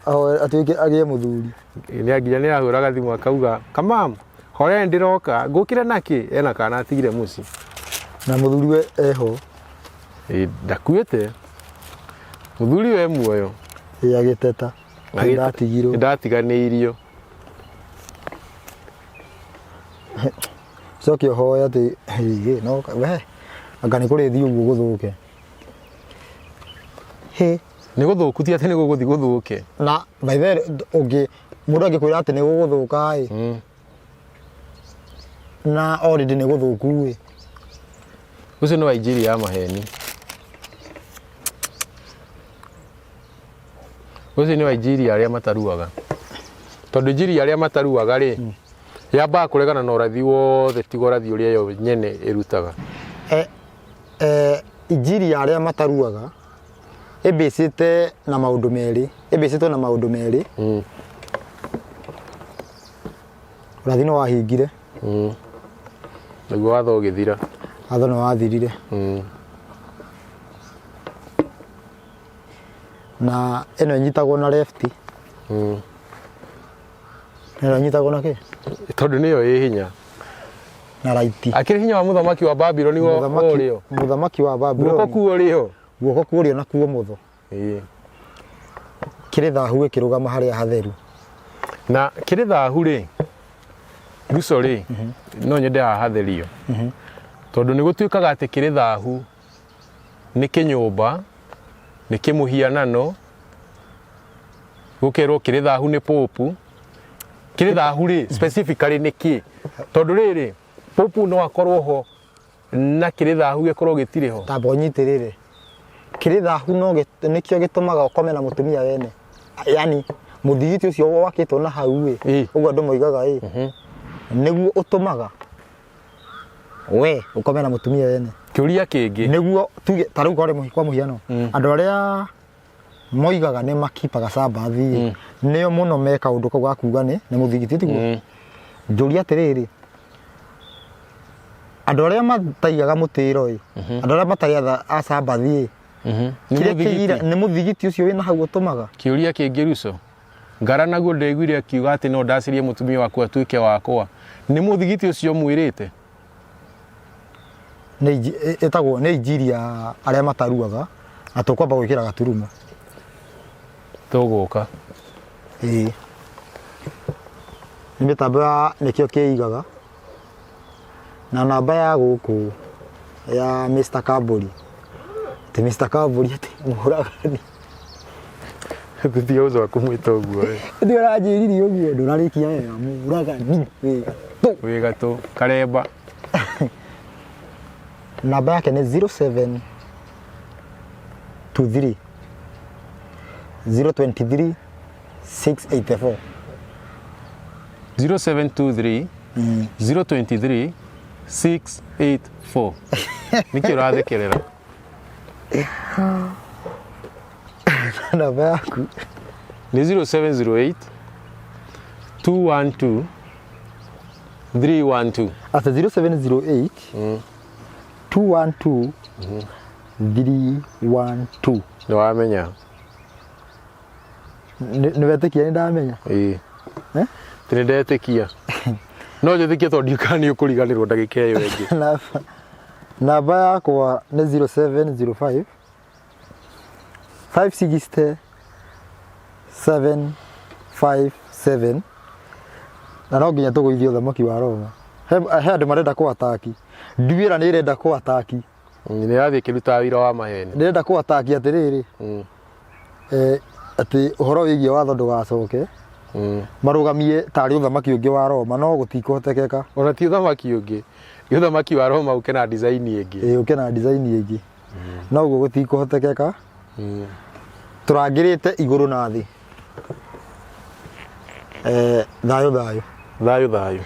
atuĩke agĩe mũthuri. Nĩ nginya nĩ ahũraga thimũ akauga, "Kamam, hoya ndĩroka, ngũkĩra nakĩ?" Ena kana atigire mũciĩ. Na mũthuri we eho. Ndakuĩte. Mũthuri we muoyo. Agĩteta. Ndatigirwo. Ndatiganĩirio. Coke hoya atĩ no we anga nĩ kũrĩthi ũguo gũthũke. Nĩ gũthũku ti atĩ nĩ gũgũthi gũthũke. Na by the ũngĩ mũndũ angĩkwĩra atĩ nĩ gũgũthũka ĩ. Na already nĩ gũthũku ĩ. Ũcio nĩ wa injiri ya maheni. Ũcio nĩ wa injiri arĩa mataruaga. Tondũ injiri arĩa mataruaga rĩ, yambaga kũregana na ũrathi wothe tiga ũrathi ũrĩa yo nyene ĩrutaga. Injiri arĩa mataruaga ĩbĩcĩte na maũndũ merĩ. Ĩbĩcĩtwo na maũndũ merĩ. Ũrathi nĩ wahingire. Nĩguo watho ũgĩthira. Watho nĩ wathirire. Na ĩno ĩnyitagwo na left. Ĩno ĩnyitagwo na kĩ? Tondũ nĩyo ĩ hinya. Na right. Akĩrĩ hinya wa mũthamaki wa Babyloni wo ũrĩo. Mũthamaki wa Babyloni. Guoko kuo ũrĩo. Guoko kuo ũrĩo na kuo mũtho. Kĩrĩ thahu ĩkĩrũgama harĩa hatheru. Na kĩrĩ thahu rĩ, Ruso rĩ, no nyende haha hatherio. Tondũ nĩ gũtuĩkaga atĩ kĩrĩ thahu nĩ kĩnyũmba, nĩ kĩmũhianano, gũkerwo kĩrĩ thahu nĩ popu. Kĩrĩ thahu rĩ, specifically nĩ kĩ? Tondũ rĩrĩ, popu no akorwo ho na kĩrĩ thahu gĩkorwo gĩtirĩ ho. Tamba ũnyitĩrĩre. Kĩrĩ thahu no nĩkĩo gĩtũmaga ũkome na mũtumia wene. Yani mũthigiti ũcio wakĩtwo na hau ĩ, ũguo andũ moigaga ĩ, nĩguo ũtũmaga we ũkome na mũtumia wene. Kĩũria kĩngĩ nĩguo tuge ta rĩu kwa mũhiano andũ arĩa moigaga nĩ makipaga Sabathi nĩo mũno meka ũndũ kau gakuga nĩ mũthigiti tiguo. Njũria atĩrĩrĩ, andũ arĩa mataigaga mũtĩro ĩ, andũ arĩa mataigaga a Sabathi ĩ, nĩ mũthigiti ũcio wĩna hau ũtũmaga. Kĩũria kĩngĩ Ruso, Ngara naguo ndaiguire akiuga atĩ no ndacirie mũtumia wakwa atuĩke wakwa. Nĩ mũthigiti ũcio mwĩrĩte? Ĩtagwo nĩ injiri ya arĩa mataruaga na tũkwamba gwĩkĩra gaturuma. Tũgũka. Nĩ mĩtambo ya nĩkĩo kĩigaga na namba ya gũkũ ya Mr. Kaburi. Ti Mr. Kaburi atĩ mũragani. Tũtiga ũco kũmwĩta ũguo ĩ. Ndĩ ũranjĩrire ũguo ndũrarĩkia wega mũragani. Wĩ gatũ Karemba. Namba yake nĩ 23 023 684 0723 023 684 niki urathekerera namba yaku ni 0708 212 312 ata 0708 212 312 ni wamenya ni wetikia ni ndamenya tini ndetikia no njetikia tondu ndiukani ukuriganirwo ndagika iyo ingi namba yakwa ni 0705 560 757 na no nginya tuguithie uthamaki wa Roma he andu marenda ku ataki ndiwira ni irenda ku ataki ni yathie kiruta wira wa maheni ndirenda ku ataki atiriri ati uhoro wigie watho ndugacoke marugamie tari uthamaki ungi wa Roma no gutikuhotekeka ona ti uthamaki ungi uthamaki wa Roma uke na design ingi uke na design ingi no uguo gutikuhotekeka turangirite iguru na thi thayo thayo